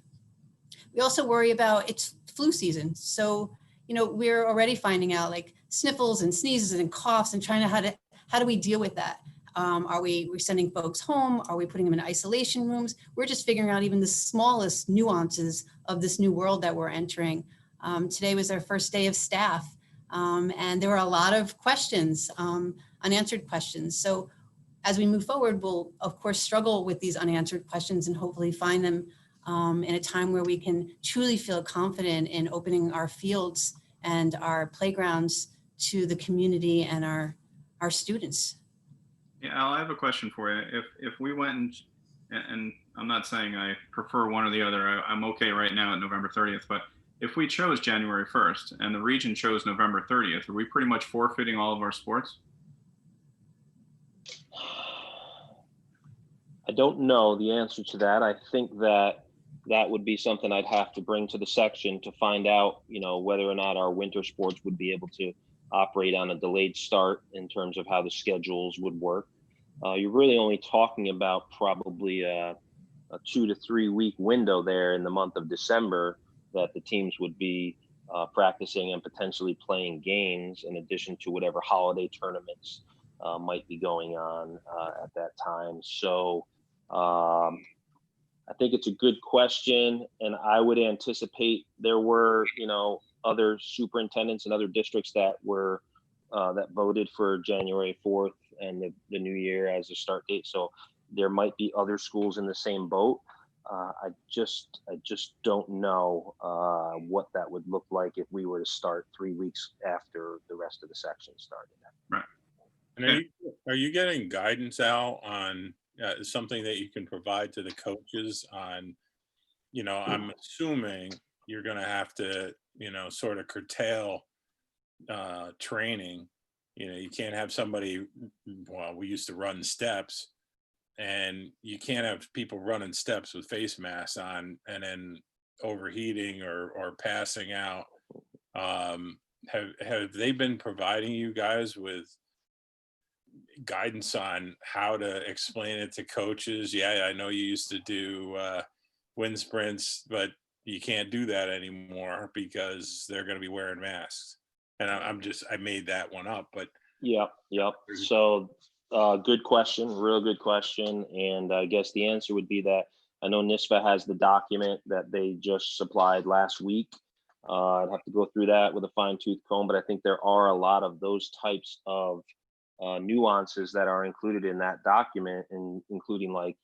We also worry about it's flu season. So, we're already finding out like sniffles and sneezes and coughs and trying to how do we deal with that? Are we sending folks home? Are we putting them in isolation rooms? We're just figuring out even the smallest nuances of this new world that we're entering. Today was our first day of staff, and there were a lot of questions, unanswered questions. So as we move forward, we'll of course struggle with these unanswered questions and hopefully find them in a time where we can truly feel confident in opening our fields and our playgrounds to the community and our students. Yeah, Al, I have a question for you. If we went and I'm not saying I prefer one or the other, I'm okay right now at November 30th, but if we chose January 1st and the region chose November 30th, are we pretty much forfeiting all of our sports? I don't know the answer to that. I think that would be something I'd have to bring to the section to find out, whether or not our winter sports would be able to operate on a delayed start in terms of how the schedules would work. You're really only talking about probably a 2 to 3 week window there in the month of December that the teams would be practicing and potentially playing games, in addition to whatever holiday tournaments might be going on at that time. So I think it's a good question, and I would anticipate there were, other superintendents and other districts that were that voted for January 4th and the new year as a start date. So there might be other schools in the same boat. I just don't know what that would look like if we were to start 3 weeks after the rest of the section started. Right. And are you getting guidance, Al, on something that you can provide to the coaches on, I'm assuming you're going to have to, sort of curtail training. You can't have somebody, well, we used to run steps, and you can't have people running steps with face masks on and then overheating or passing out. Have they been providing you guys with guidance on how to explain it to coaches? Yeah, I know you used to do wind sprints, but you can't do that anymore because they're going to be wearing masks. And I made that one up, but Yep. So good question, real good question. And I guess the answer would be that I know NISFA has the document that they just supplied last week. I'd have to go through that with a fine tooth comb, but I think there are a lot of those types of nuances that are included in that document, and including like,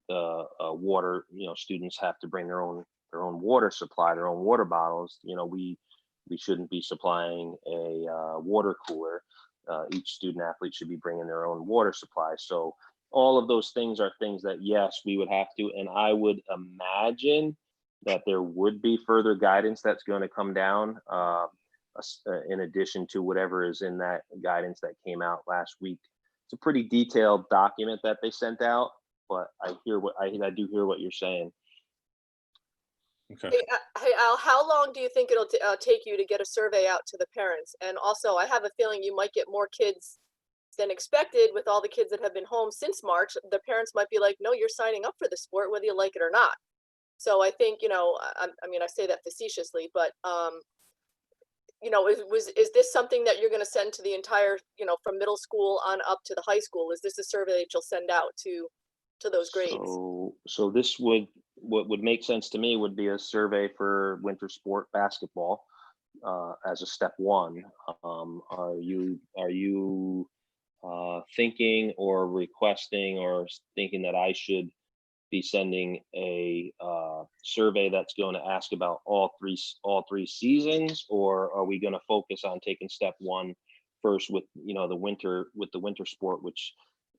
the water, students have to bring their own water supply, their own water bottles. We shouldn't be supplying a water cooler. Each student athlete should be bringing their own water supply. So all of those things are things that, yes, we would have to, and I would imagine that there would be further guidance that's going to come down in addition to whatever is in that guidance that came out last week. It's a pretty detailed document that they sent out, but I do hear what you're saying. okay. Hey, Al, how long do you think it'll take you to get a survey out to the parents? And also, I have a feeling you might get more kids than expected with all the kids that have been home since March, the parents might be like, no, you're signing up for the sport, whether you like it or not. So I think, I mean, I say that facetiously, but, is this something that you're going to send to the entire, from middle school on up to the high school? Is this a survey that you'll send out to those grades? So this what would make sense to me would be a survey for winter sport basketball as a step one. Are you thinking or requesting or thinking that I should be sending a survey that's going to ask about all three seasons, or are we going to focus on taking step one first with the winter sport, which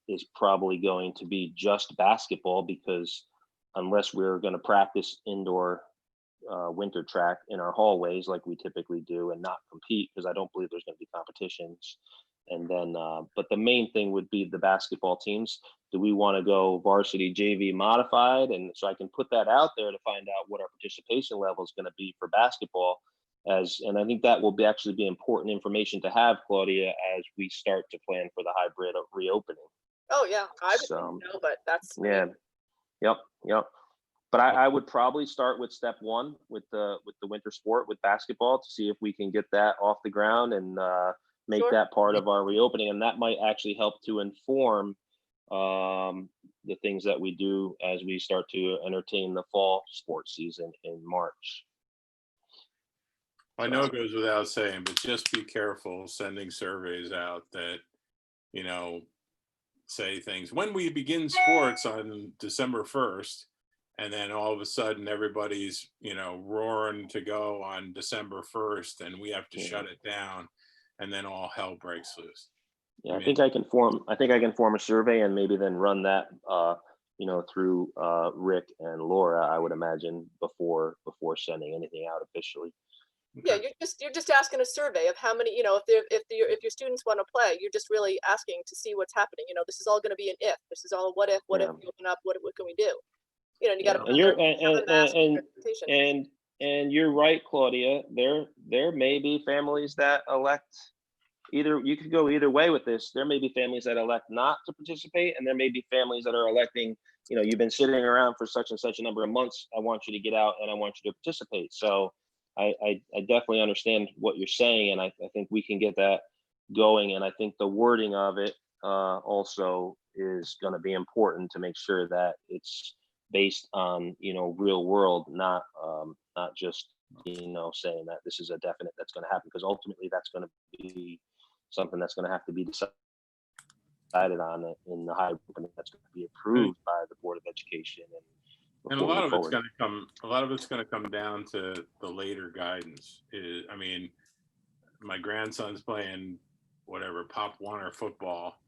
is probably going to be just basketball, because unless we're going to practice indoor winter track in our hallways like we typically do and not compete, because I don't believe there's going to be competitions. And then, but the main thing would be the basketball teams. Do we want to go varsity, JV, modified? And so I can put that out there to find out what our participation level is going to be for basketball. And I think that will actually be important information to have, Claudia, as we start to plan for the hybrid reopening. Oh yeah, I would think so, but that's Yep. But I would probably start with step one with the winter sport with basketball to see if we can get that off the ground and make that part of our reopening, and that might actually help to inform the things that we do as we start to entertain the fall sports season in March. I know it goes without saying, but just be careful sending surveys out that, say things, when we begin sports on December 1st, and then all of a sudden everybody's, roaring to go on December 1st and we have to shut it down, and then all hell breaks loose. Yeah, I think I can form a survey and maybe then run that, through Rick and Laura, I would imagine, before sending anything out officially. Yeah, you're just asking a survey of how many, if your students want to play, you're just really asking to see what's happening. This is all going to be an if. This is all what if we open up, what can we do? You got to. And you're right, Claudia. There may be families that elect you could go either way with this. There may be families that elect not to participate, and there may be families that are electing, you've been sitting around for such and such a number of months. I want you to get out and I want you to participate. So I definitely understand what you're saying, and I think we can get that going. And I think the wording of it also is going to be important to make sure that it's based on real world, not just saying that this is a definite that's going to happen, because ultimately that's going to be something that's going to have to be decided on in the hybrid, that's going to be approved by the Board of Education. And a lot of it's going to come down to the later guidance. I mean, my grandson's playing whatever Pop Warner football,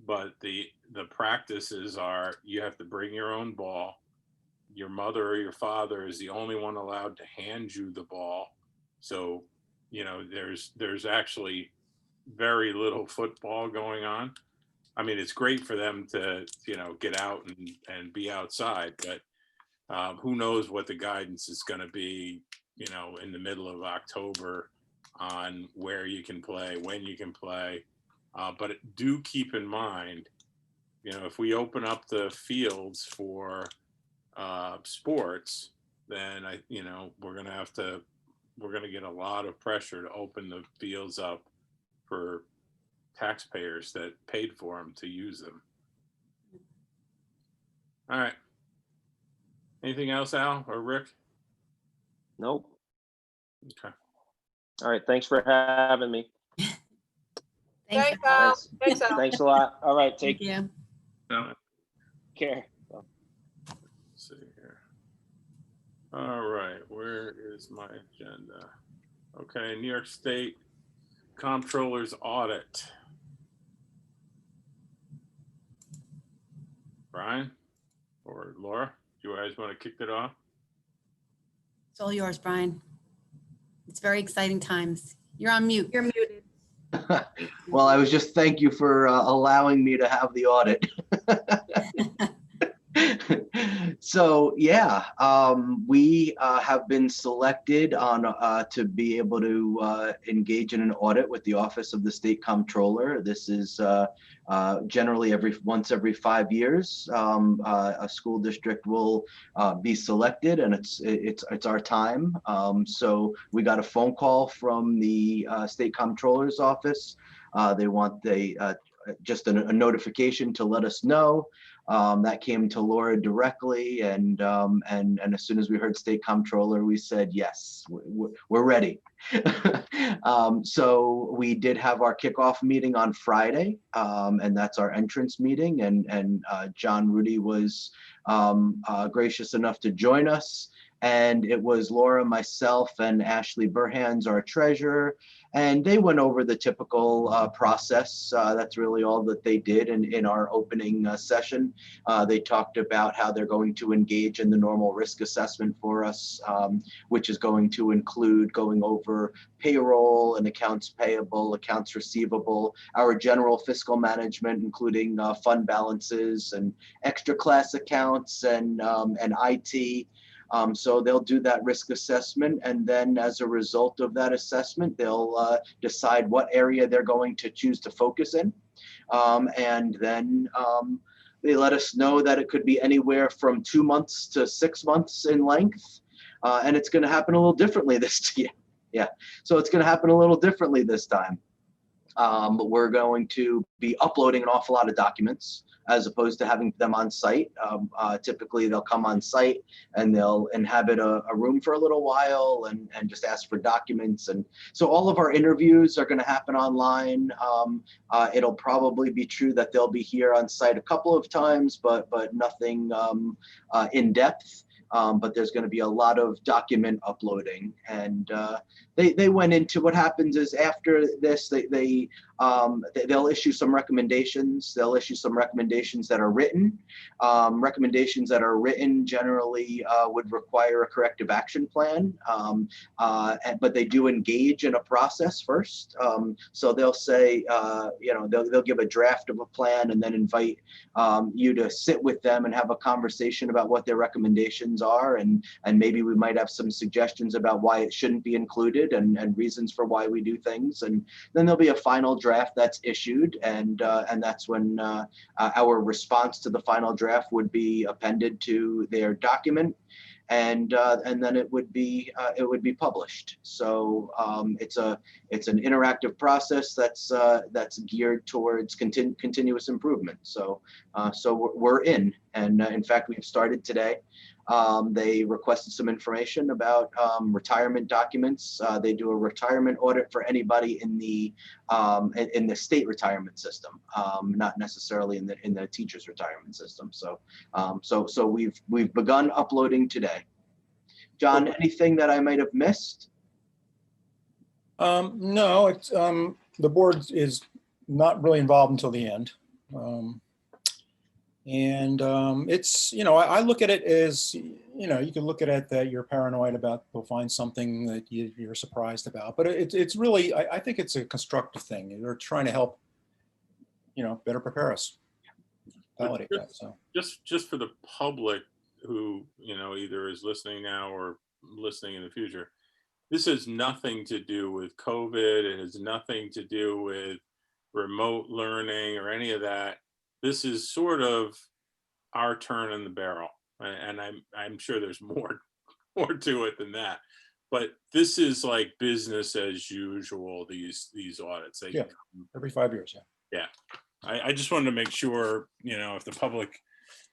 but the practices are you have to bring your own ball. Your mother or your father is the only one allowed to hand you the ball. So, there's actually very little football going on. I mean, it's great for them to, get out and be outside, but who knows what the guidance is going to be, in the middle of October on where you can play, when you can play. But do keep in mind, if we open up the fields for sports, then we're going to get a lot of pressure to open the fields up for taxpayers that paid for them to use them. All right. Anything else, Al or Rick? Nope. Okay. All right. Thanks for having me. Thanks, Al. Thanks a lot. All right. Take care. Care. Let's see here. All right. Where is my agenda? Okay. New York State Comptroller's audit. Brian or Laura, do you guys want to kick it off? It's all yours, Brian. It's very exciting times. You're on mute. You're muted. Well, I was just thank you for allowing me to have the audit. So yeah, we have been selected on to be able to engage in an audit with the Office of the State Comptroller. This is generally once every 5 years. A school district will be selected, and it's our time. So we got a phone call from the State Comptroller's office. They want just a notification to let us know. That came to Laura directly, and as soon as we heard State Comptroller, we said yes, we're ready. So we did have our kickoff meeting on Friday, and that's our entrance meeting. And John Rudy was gracious enough to join us. And it was Laura, myself, and Ashley Burhans, our treasurer, and they went over the typical process. That's really all that they did in our opening session. They talked about how they're going to engage in the normal risk assessment for us, which is going to include going over payroll and accounts payable, accounts receivable, our general fiscal management, including fund balances and extra class accounts and IT. So they'll do that risk assessment, and then as a result of that assessment, they'll decide what area they're going to choose to focus in. And then they let us know that it could be anywhere from 2 months to 6 months in length. And it's going to happen a little differently this year. Yeah, so it's going to happen a little differently this time. We're going to be uploading an awful lot of documents as opposed to having them on site. Typically, they'll come on site and they'll inhabit a room for a little while and just ask for documents. And so all of our interviews are going to happen online. It'll probably be true that they'll be here on site a couple of times, but nothing in depth. But there's going to be a lot of document uploading, and they went into what happens is after this, they'll issue some recommendations. They'll issue some recommendations that are written. Recommendations that are written generally would require a corrective action plan, but they do engage in a process first. So they'll say, they'll give a draft of a plan and then invite you to sit with them and have a conversation about what their recommendations are, and maybe we might have some suggestions about why it shouldn't be included and reasons for why we do things. And then there'll be a final draft that's issued, and that's when our response to the final draft would be appended to their document, and then it would be published. So it's an interactive process that's geared towards continuous improvement. So we're in, and in fact we've started today. They requested some information about retirement documents. They do a retirement audit for anybody in the state retirement system, not necessarily in the teachers' retirement system. So we've begun uploading today. John, anything that I might have missed? No, it's the board is not really involved until the end. It's, I look at it as, you can look at it that you're paranoid about, they'll find something that you're surprised about, but it's really, I think it's a constructive thing. They're trying to help, better prepare us. Validate that, so. Just for the public who, either is listening now or listening in the future, this has nothing to do with COVID. It has nothing to do with remote learning or any of that. This is sort of our turn in the barrel, and I'm sure there's more to it than that. But this is like business as usual. These audits. Yeah, every 5 years. Yeah. I just wanted to make sure, if the public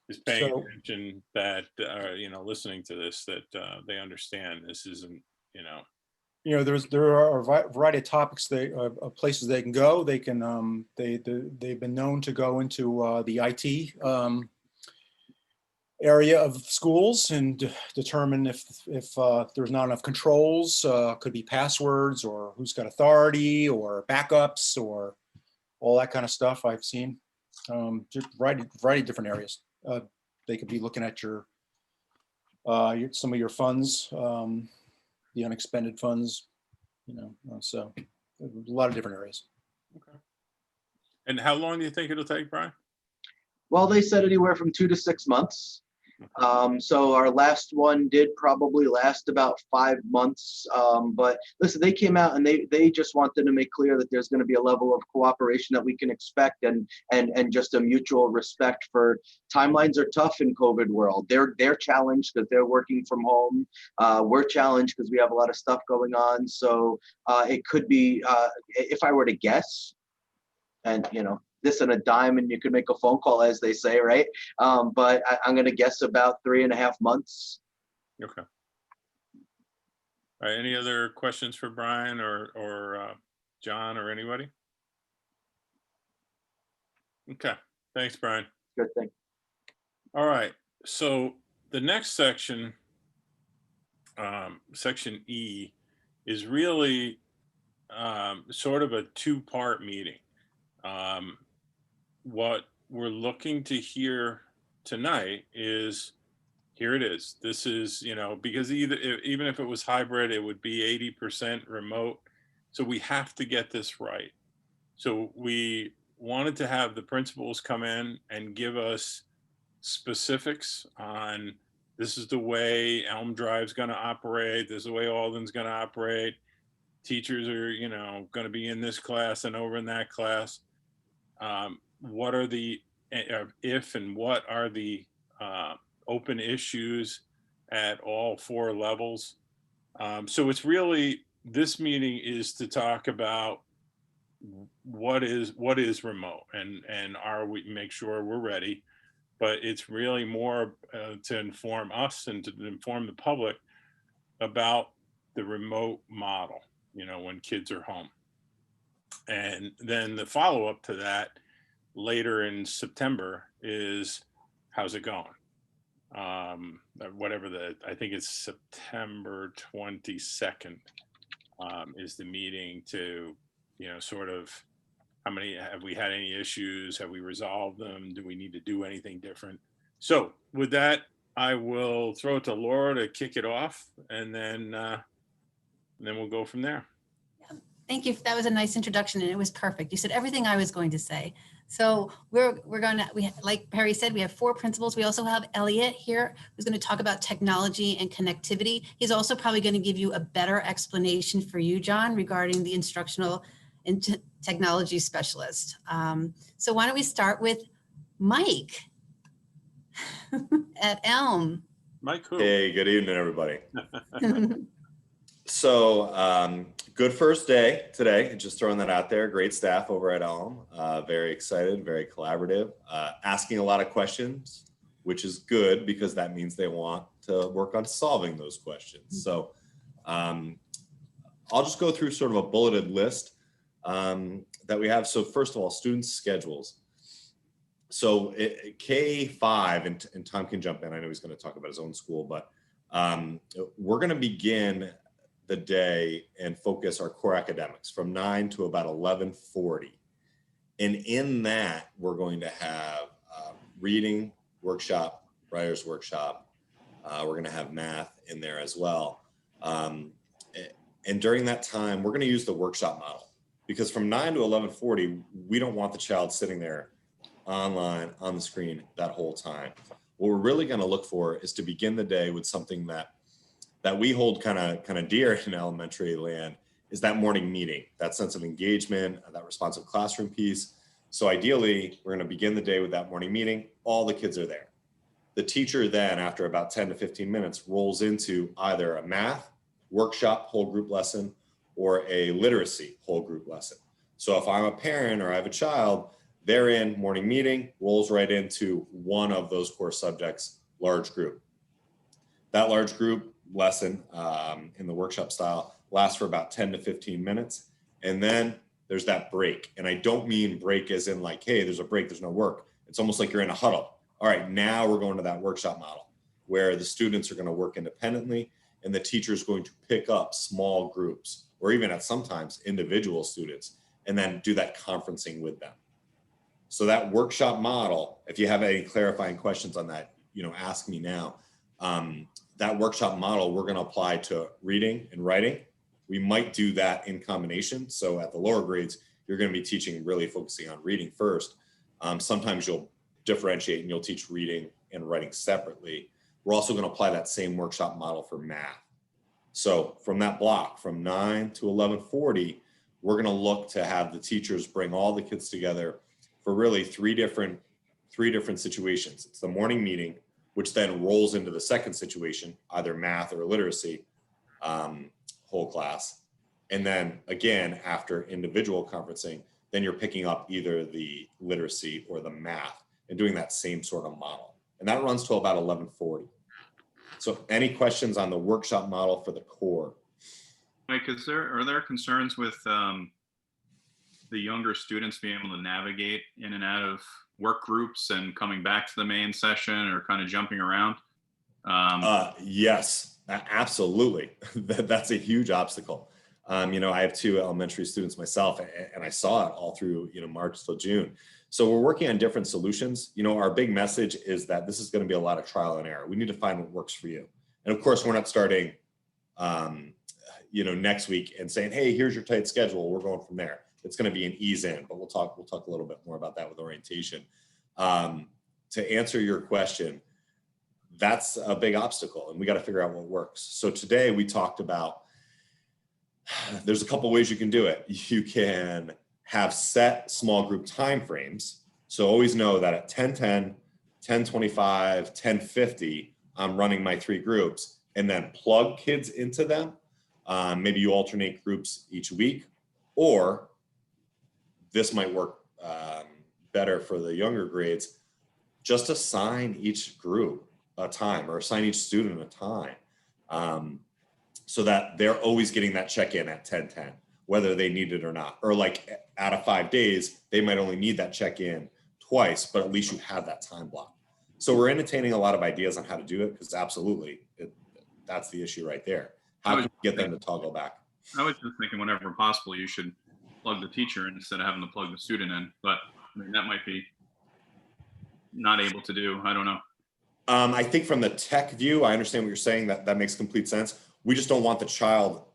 is paying attention, that listening to this, that they understand this isn't, there are a variety of topics, places they can go. They can they've been known to go into the IT area of schools and determine if there's not enough controls, could be passwords or who's got authority or backups or all that kind of stuff. I've seen just variety of different areas. They could be looking at your some of your funds. The unexpended funds, so a lot of different areas. Okay. And how long do you think it'll take, Brian? Well, they said anywhere from 2 to 6 months. So our last one did probably last about 5 months. But listen, they came out and they just wanted to make clear that there's going to be a level of cooperation that we can expect, and just a mutual respect for timelines are tough in COVID world. They're challenged because they're working from home. We're challenged because we have a lot of stuff going on. So it could be, if I were to guess, and this in a dime and you can make a phone call, as they say, right? But I'm going to guess about 3.5 months. Okay. All right, any other questions for Brian or John or anybody? Okay, thanks, Brian. Good thing. All right, so the next section, section E, is really sort of a two-part meeting. What we're looking to hear tonight is, here it is. This is, because even if it was hybrid, it would be 80% remote. So we have to get this right. So we wanted to have the principals come in and give us specifics on, this is the way Elm Drive's going to operate. This is the way Alden's going to operate. Teachers are, going to be in this class and over in that class. What are the, if and what are the open issues at all 4 levels? So it's really, this meeting is to talk about what is remote, and are we, make sure we're ready. But it's really more to inform us and to inform the public about the remote model, when kids are home. And then the follow-up to that later in September is, how's it going? Whatever I think it's September 22nd is the meeting to, sort of, have we had any issues? Have we resolved them? Do we need to do anything different? So with that, I will throw it to Laura to kick it off, and then we'll go from there. Thank you. That was a nice introduction, and it was perfect. You said everything I was going to say. So we're going to, like Perry said, we have 4 principals. We also have Elliot here, who's going to talk about technology and connectivity. He's also probably going to give you a better explanation for you, John, regarding the instructional and technology specialist. So why don't we start with Mike at Elm. Mike, who? Hey, good evening, everybody. So good first day today, just throwing that out there. Great staff over at Elm, very excited, very collaborative, asking a lot of questions, which is good because that means they want to work on solving those questions. So I'll just go through sort of a bulleted list that we have. So first of all, students' schedules. So K5, and Tom can jump in, I know he's going to talk about his own school, but we're going to begin the day and focus our core academics from 9 to about 11:40. And in that, we're going to have reading workshop, writer's workshop. We're going to have math in there as well. And during that time, we're going to use the workshop model, because from 9 to 11:40, we don't want the child sitting there online on the screen that whole time. What we're really going to look for is to begin the day with something that we hold kind of dear in elementary land, is that morning meeting, that sense of engagement, that responsive classroom piece. So ideally, we're going to begin the day with that morning meeting. All the kids are there. The teacher then, after about 10 to 15 minutes, rolls into either a math workshop whole group lesson or a literacy whole group lesson. So if I'm a parent or I have a child, they're in morning meeting, rolls right into one of those core subjects, large group. That large group lesson in the workshop style lasts for about 10 to 15 minutes. And then there's that break. And I don't mean break as in like, hey, there's a break, there's no work. It's almost like you're in a huddle. All right, now we're going to that workshop model where the students are going to work independently and the teacher is going to pick up small groups or even at sometimes individual students and then do that conferencing with them. So that workshop model, if you have any clarifying questions on that, ask me now. That workshop model, we're going to apply to reading and writing. We might do that in combination. So at the lower grades, you're going to be teaching, really focusing on reading first. Sometimes you'll differentiate and you'll teach reading and writing separately. we're also going to apply that same workshop model for math. So from that block, from 9 to 11:40, we're going to look to have the teachers bring all the kids together for really three different situations. It's the morning meeting, which then rolls into the second situation, either math or literacy, whole class. And then again, after individual conferencing, then you're picking up either the literacy or the math and doing that same sort of model. And that runs till about 11:40. So any questions on the workshop model for the core? Mike, are there concerns with the younger students being able to navigate in and out of work groups and coming back to the main session, or kind of jumping around? Yes, absolutely. That's a huge obstacle. I have 2 elementary students myself, and I saw it all through, March till June. So we're working on different solutions. Our big message is that this is going to be a lot of trial and error. We need to find what works for you. And of course, we're not starting, next week and saying, hey, here's your tight schedule, we're going from there. It's going to be an ease in, but we'll talk a little bit more about that with orientation. To answer your question, that's a big obstacle, and we got to figure out what works. So today we talked about, there's a couple ways you can do it. You can have set small group timeframes. So always know that at 10:10, 10:25, 10:50, I'm running my 3 groups, and then plug kids into them. Maybe you alternate groups each week, or this might work better for the younger grades. Just assign each group a time, or assign each student a time, so that they're always getting that check-in at 10:10, whether they need it or not. Or like out of 5 days, they might only need that check-in twice, but at least you have that time block. So we're entertaining a lot of ideas on how to do it, because absolutely, that's the issue right there. How can we get them to toggle back? I was just thinking whenever possible, you should plug the teacher in instead of having to plug the student in. But I mean, that might be not able to do. I don't know. I think from the tech view, I understand what you're saying. That makes complete sense. We just don't want the child,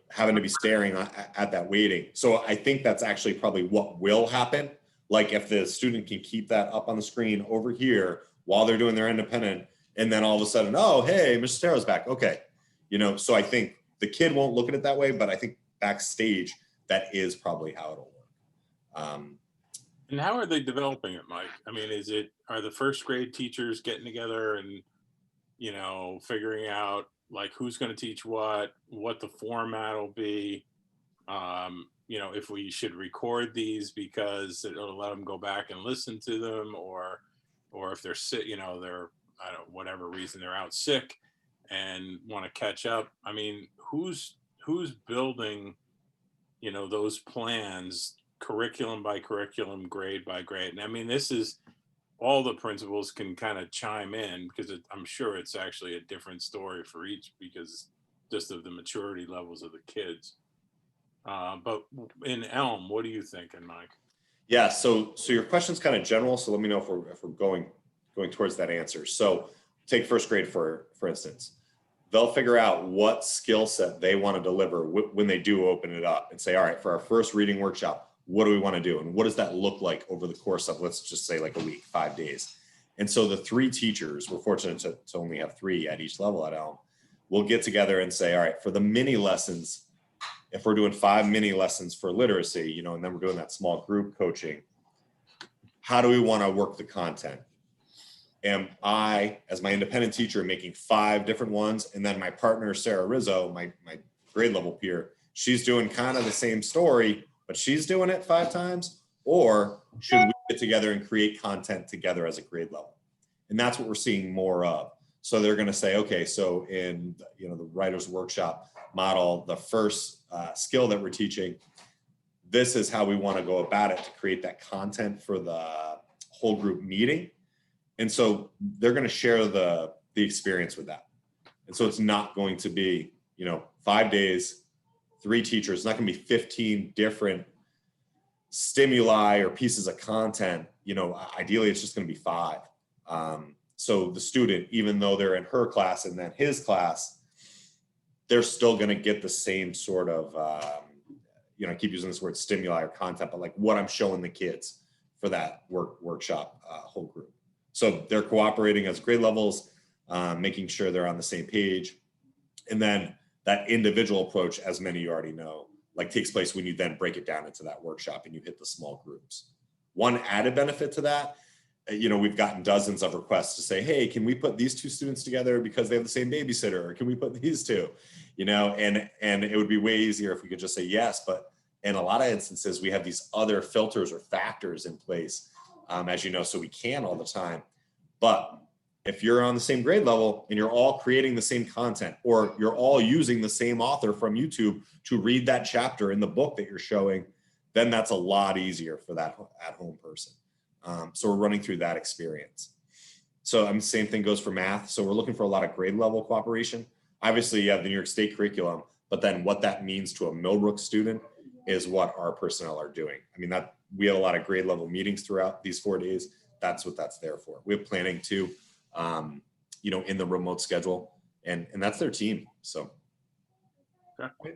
having to be staring at that waiting. So I think that's actually probably what will happen. Like if the student can keep that up on the screen over here while they're doing their independent, and then all of a sudden, oh, hey, Mr. Terrell's back. Okay. So I think the kid won't look at it that way, but I think backstage, that is probably how it'll work. And how are they developing it, Mike? I mean, are the first grade teachers getting together and, figuring out like who's going to teach what the format will be? If we should record these because it'll let them go back and listen to them, or if they're sick, they're, I don't know, whatever reason they're out sick and want to catch up. I mean, who's building, those plans, curriculum by curriculum, grade by grade? And I mean, this is all the principals can kind of chime in, because I'm sure it's actually a different story for each, because just of the maturity levels of the kids. But in Elm, what are you thinking, Mike? Yeah, so your question's kind of general, so let me know if we're going towards that answer. So take first grade for instance. They'll figure out what skill set they want to deliver when they do open it up, and say, all right, for our first reading workshop, what do we want to do? And what does that look like over the course of, let's just say, like a week, 5 days. And so the 3 teachers, we're fortunate to only have 3 at each level at Elm, will get together and say, all right, for the mini lessons, if we're doing 5 mini lessons for literacy, and then we're doing that small group coaching, how do we want to work the content? Am I, as my independent teacher, making 5 different ones? And then my partner, Sarah Rizzo, my grade level peer, she's doing kind of the same story, but she's doing it 5 times? Or should we get together and create content together as a grade level? And that's what we're seeing more of. So they're going to say, okay, so in the writer's workshop model, the first skill that we're teaching, this is how we want to go about it to create that content for the whole group meeting. And so they're going to share the experience with that. And so it's not going to be, 5 days, 3 teachers. It's not going to be 15 different stimuli or pieces of content. Ideally, it's just going to be 5. So the student, even though they're in her class and then his class, they're still going to get the same sort of, I keep using this word stimuli or content, but like what I'm showing the kids for that workshop whole group. So they're cooperating as grade levels. making sure they're on the same page. And then that individual approach, as many of you already know, like takes place when you then break it down into that workshop and you hit the small groups. One added benefit to that, we've gotten dozens of requests to say, hey, can we put these two students together because they have the same babysitter? Or can we put these two? And it would be way easier if we could just say yes. But in a lot of instances, we have these other filters or factors in place, as you know, so we can all the time. But if you're on the same grade level and you're all creating the same content, or you're all using the same author from YouTube to read that chapter in the book that you're showing, then that's a lot easier for that at-home person. So we're running through that experience. So same thing goes for math. So we're looking for a lot of grade level cooperation. Obviously, you have the New York State curriculum, but then what that means to a Millbrook student is what our personnel are doing. That we have a lot of grade level meetings throughout these 4 days. That's what that's there for. We have planning too, in the remote schedule, and that's their team. So.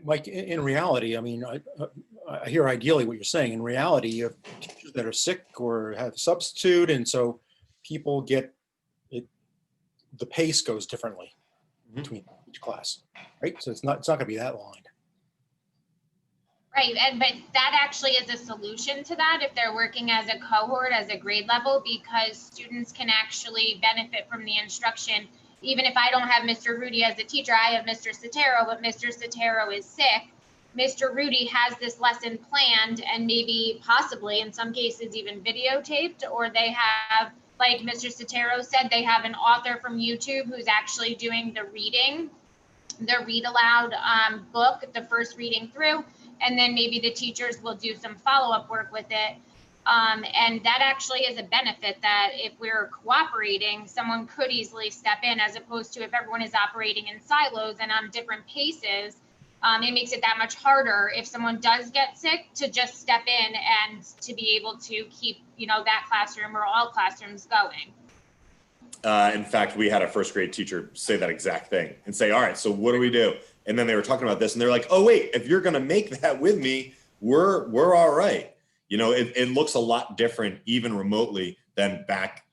Mike, in reality, I hear ideally what you're saying. In reality, you have teachers that are sick or have a substitute, and so people get it. The pace goes differently between each class, right? So it's not going to be that long. Right, but that actually is a solution to that if they're working as a cohort, as a grade level, because students can actually benefit from the instruction. Even if I don't have Mr. Rudy as a teacher, I have Mr. Sotero, but Mr. Sotero is sick. Mr. Rudy has this lesson planned and maybe possibly in some cases even videotaped, or they have, like Mr. Sotero said, they have an author from YouTube who's actually doing the reading, the read aloud book, the first reading through, and then maybe the teachers will do some follow-up work with it. And that actually is a benefit, that if we're cooperating, someone could easily step in, as opposed to if everyone is operating in silos and on different paces. It makes it that much harder if someone does get sick to just step in and to be able to keep, that classroom or all classrooms going. In fact, we had a first grade teacher say that exact thing and say, all right, so what do we do? And then they were talking about this and they're like, oh, wait, if you're going to make that with me, we're all right. It looks a lot different, even remotely, than back,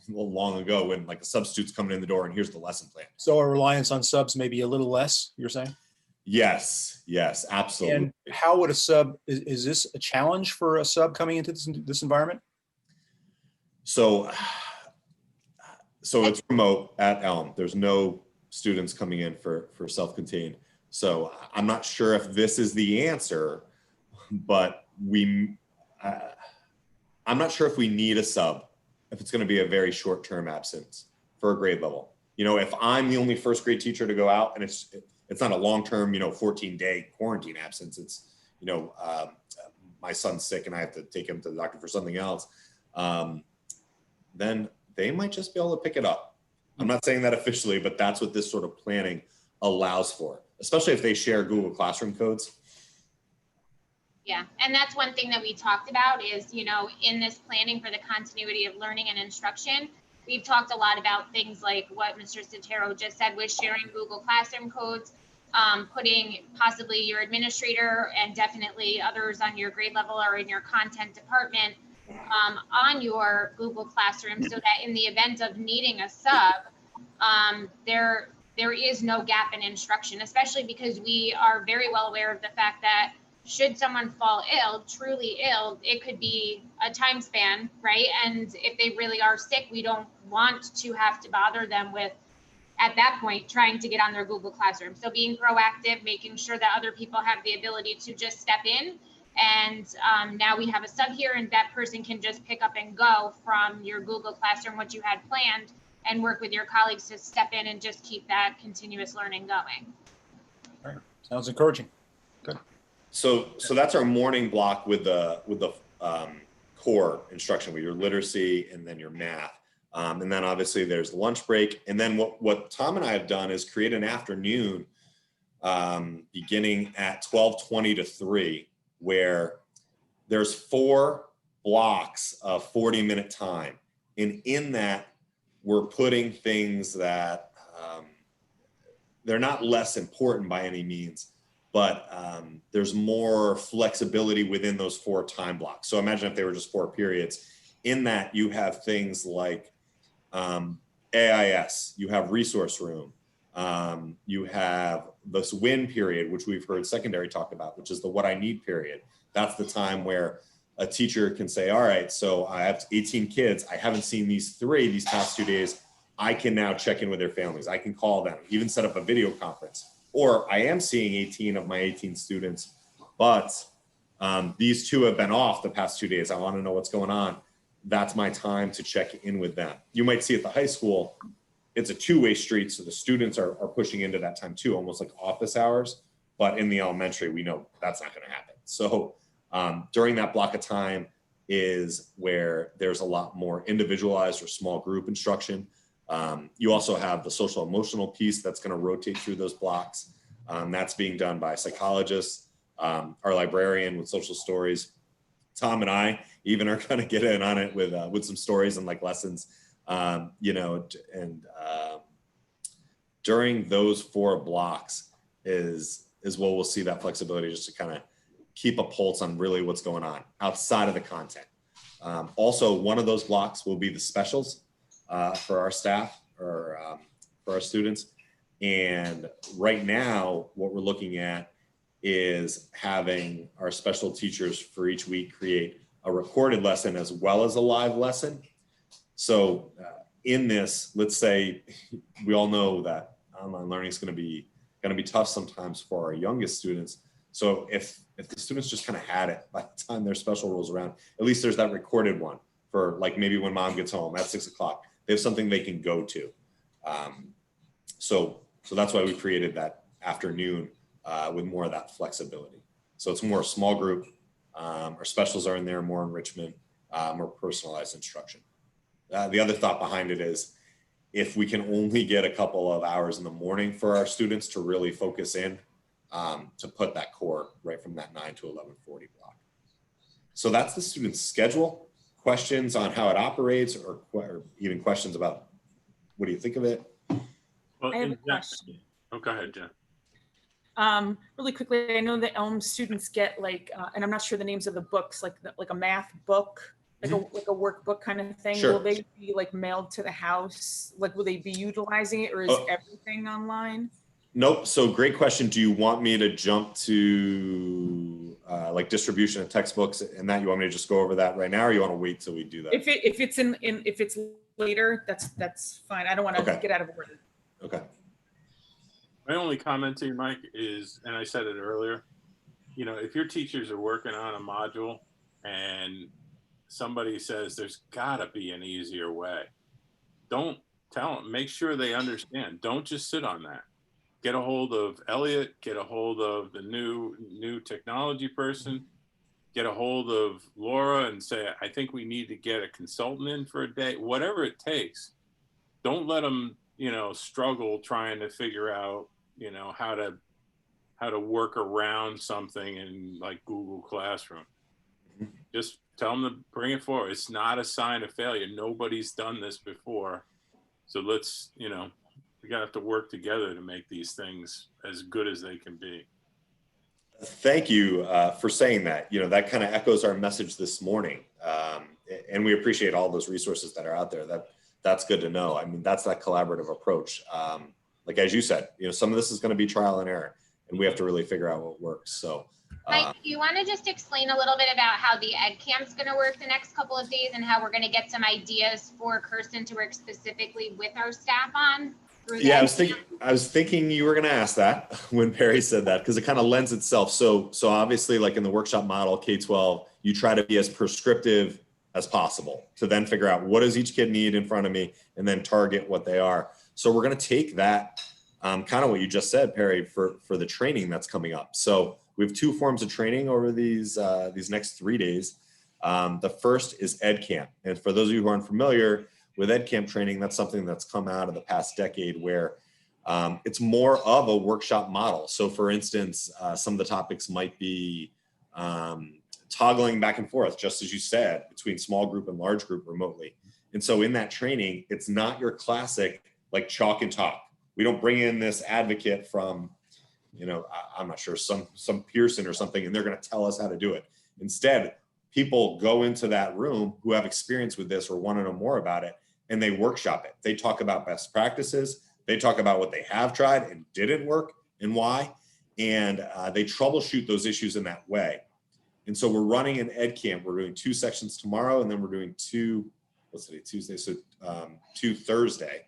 long ago when like the substitute's coming in the door and here's the lesson plan. So our reliance on subs may be a little less, you're saying? Yes, absolutely. And how would a sub, is this a challenge for a sub coming into this environment? So it's remote at Elm. There's no students coming in for self-contained. So I'm not sure if this is the answer, but I'm not sure if we need a sub if it's going to be a very short-term absence for a grade level. If I'm the only first grade teacher to go out and it's not a long-term, 14-day quarantine absence. It's, my son's sick and I have to take him to the doctor for something else. Then they might just be able to pick it up. I'm not saying that officially, but that's what this sort of planning allows for, especially if they share Google Classroom codes. Yeah, and that's one thing that we talked about is, in this planning for the continuity of learning and instruction, we've talked a lot about things like what Mr. Sotero just said with sharing Google Classroom codes, putting possibly your administrator and definitely others on your grade level or in your content department on your Google Classroom, so that in the event of needing a sub, there is no gap in instruction, especially because we are very well aware of the fact that should someone fall ill, truly ill, it could be a time span, right? And if they really are sick, we don't want to have to bother them with, at that point, trying to get on their Google Classroom. So being proactive, making sure that other people have the ability to just step in. And now we have a sub here, and that person can just pick up and go from your Google Classroom, what you had planned, and work with your colleagues to step in and just keep that continuous learning going. All right. Sounds encouraging. Good. So that's our morning block with the core instruction with your literacy and then your math. And then obviously there's lunch break. And then what Tom and I have done is create an afternoon beginning at 12:20 to 3, where there's 4 blocks of 40-minute time. And in that, we're putting things that they're not less important by any means, but there's more flexibility within those 4 time blocks. So imagine if they were just 4 periods. In that, you have things like AIS, you have resource room, you have this win period, which we've heard secondary talk about, which is the what I need period. That's the time where a teacher can say, all right, so I have 18 kids. I haven't seen these past 2 days. I can now check in with their families. I can call them, even set up a video conference. Or I am seeing 18 of my 18 students, but these 2 have been off the past 2 days. I want to know what's going on. That's my time to check in with them. You might see at the high school, it's a two-way street. So the students are pushing into that time too, almost like office hours. But in the elementary, we know that's not going to happen. So during that block of time is where there's a lot more individualized or small group instruction. You also have the social emotional piece that's going to rotate through those blocks. That's being done by psychologists, our librarian with social stories. Tom and I even are going to get in on it with some stories and like lessons, you know, and during those 4 blocks is where we'll see that flexibility just to kind of keep a pulse on really what's going on outside of the content. Also, one of those blocks will be the specials for our staff or for our students. And right now, what we're looking at is having our special teachers for each week create a recorded lesson as well as a live lesson. So in this, let's say we all know that online learning is going to be tough sometimes for our youngest students. So if the students just kind of had it by the time their special rolls around, at least there's that recorded one for like maybe when mom gets home at 6 o'clock, they have something they can go to. So that's why we created that afternoon with more of that flexibility. So it's more small group, our specials are in there, more enrichment, more personalized instruction. The other thought behind it is if we can only get a couple of hours in the morning for our students to really focus in, to put that core right from that 9 to 11:40 block. So that's the student's schedule. Questions on how it operates or even questions about what do you think of it? Well, I have a question. Oh, go ahead, Jen. Really quickly, I know that Elm students get like, and I'm not sure the names of the books, like a math book, like a workbook kind of thing. Sure. Will they be like mailed to the house? Like, will they be utilizing it, or is everything online? Nope. So great question. Do you want me to jump to like distribution of textbooks and that? You want me to just go over that right now, or you want to wait till we do that? If it's later, that's fine. I don't want to get out of order. Okay. My only comment to you, Mike, is, and I said it earlier, you know, if your teachers are working on a module and somebody says there's gotta be an easier way, don't tell them, make sure they understand. Don't just sit on that. Get a hold of Elliot, get a hold of the new technology person, get a hold of Laura and say, I think we need to get a consultant in for a day, whatever it takes. Don't let them, you know, struggle trying to figure out, you know, how to work around something in like Google Classroom. Just tell them to bring it forward. It's not a sign of failure. Nobody's done this before. So let's, you know, we gotta have to work together to make these things as good as they can be. Thank you for saying that. You know, that kind of echoes our message this morning. And we appreciate all those resources that are out there. That's good to know. I mean, that's that collaborative approach. Like, as you said, you know, some of this is going to be trial and error, and we have to really figure out what works. So Mike, do you want to just explain a little bit about how the Ed Camp's going to work the next couple of days and how we're going to get some ideas for Kirsten to work specifically with our staff on? Yeah, I was thinking you were going to ask that when Perry said that, because it kind of lends itself. So obviously, like in the workshop model, K-12, you try to be as prescriptive as possible to then figure out what does each kid need in front of me and then target what they are. So we're going to take that kind of what you just said, Perry, for the training that's coming up. So we have 2 forms of training over these next 3 days. The first is Ed Camp. And for those of you who aren't familiar with Ed Camp training, that's something that's come out of the past decade where it's more of a workshop model. So for instance, some of the topics might be toggling back and forth, just as you said, between small group and large group remotely. And so in that training, it's not your classic like chalk and talk. We don't bring in this advocate from, you know, I'm not sure, some Pearson or something, and they're going to tell us how to do it. Instead, people go into that room who have experience with this or want to know more about it. and they workshop it. They talk about best practices. They talk about what they have tried and didn't work and why. And they troubleshoot those issues in that way. And so we're running an ed camp. We're doing 2 sections tomorrow, and then we're doing 2, what's today, Tuesday? So 2 Thursday.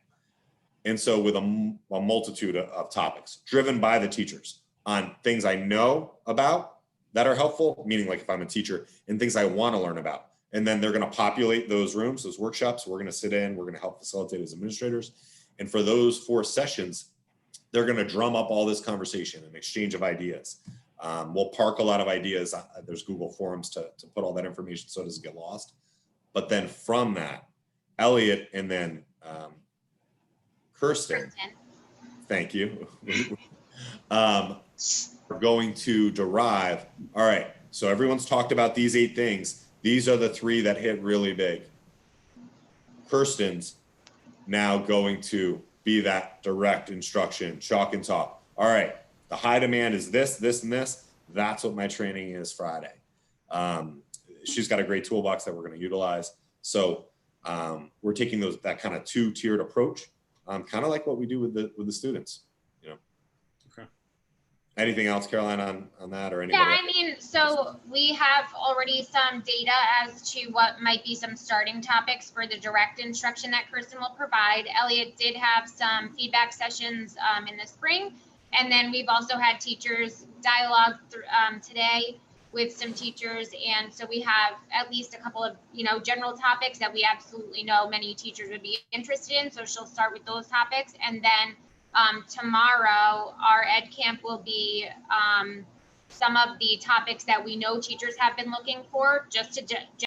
And so with a multitude of topics driven by the teachers on things I know about that are helpful, meaning like if I'm a teacher, and things I want to learn about. And then they're going to populate those rooms, those workshops. We're going to sit in, we're going to help facilitate as administrators. And for those 4 sessions, they're going to drum up all this conversation and exchange of ideas. We'll park a lot of ideas. There's Google Forms to put all that information so it doesn't get lost. But then from that, Elliot and then Kirsten, thank you. We're going to derive, all right, so everyone's talked about these 8 things. These are the 3 that hit really big. Kirsten's now going to be that direct instruction, chalk and talk. All right, the high demand is this, this, and this. That's what my training is Friday. She's got a great toolbox that we're going to utilize. So we're taking that kind of 2-tiered approach, kind of like what we do with the students. Okay. Anything else, Caroline, on that or anybody? Yeah, I mean, so we have already some data as to what might be some starting topics for the direct instruction that Kirsten will provide. Elliot did have some feedback sessions in the spring. And then we've also had teachers dialogue today with some teachers. And so we have at least a couple of, general topics that we absolutely know many teachers would be interested in. So she'll start with those topics. And then tomorrow, our ed camp will be some of the topics that we know teachers have been looking for, just to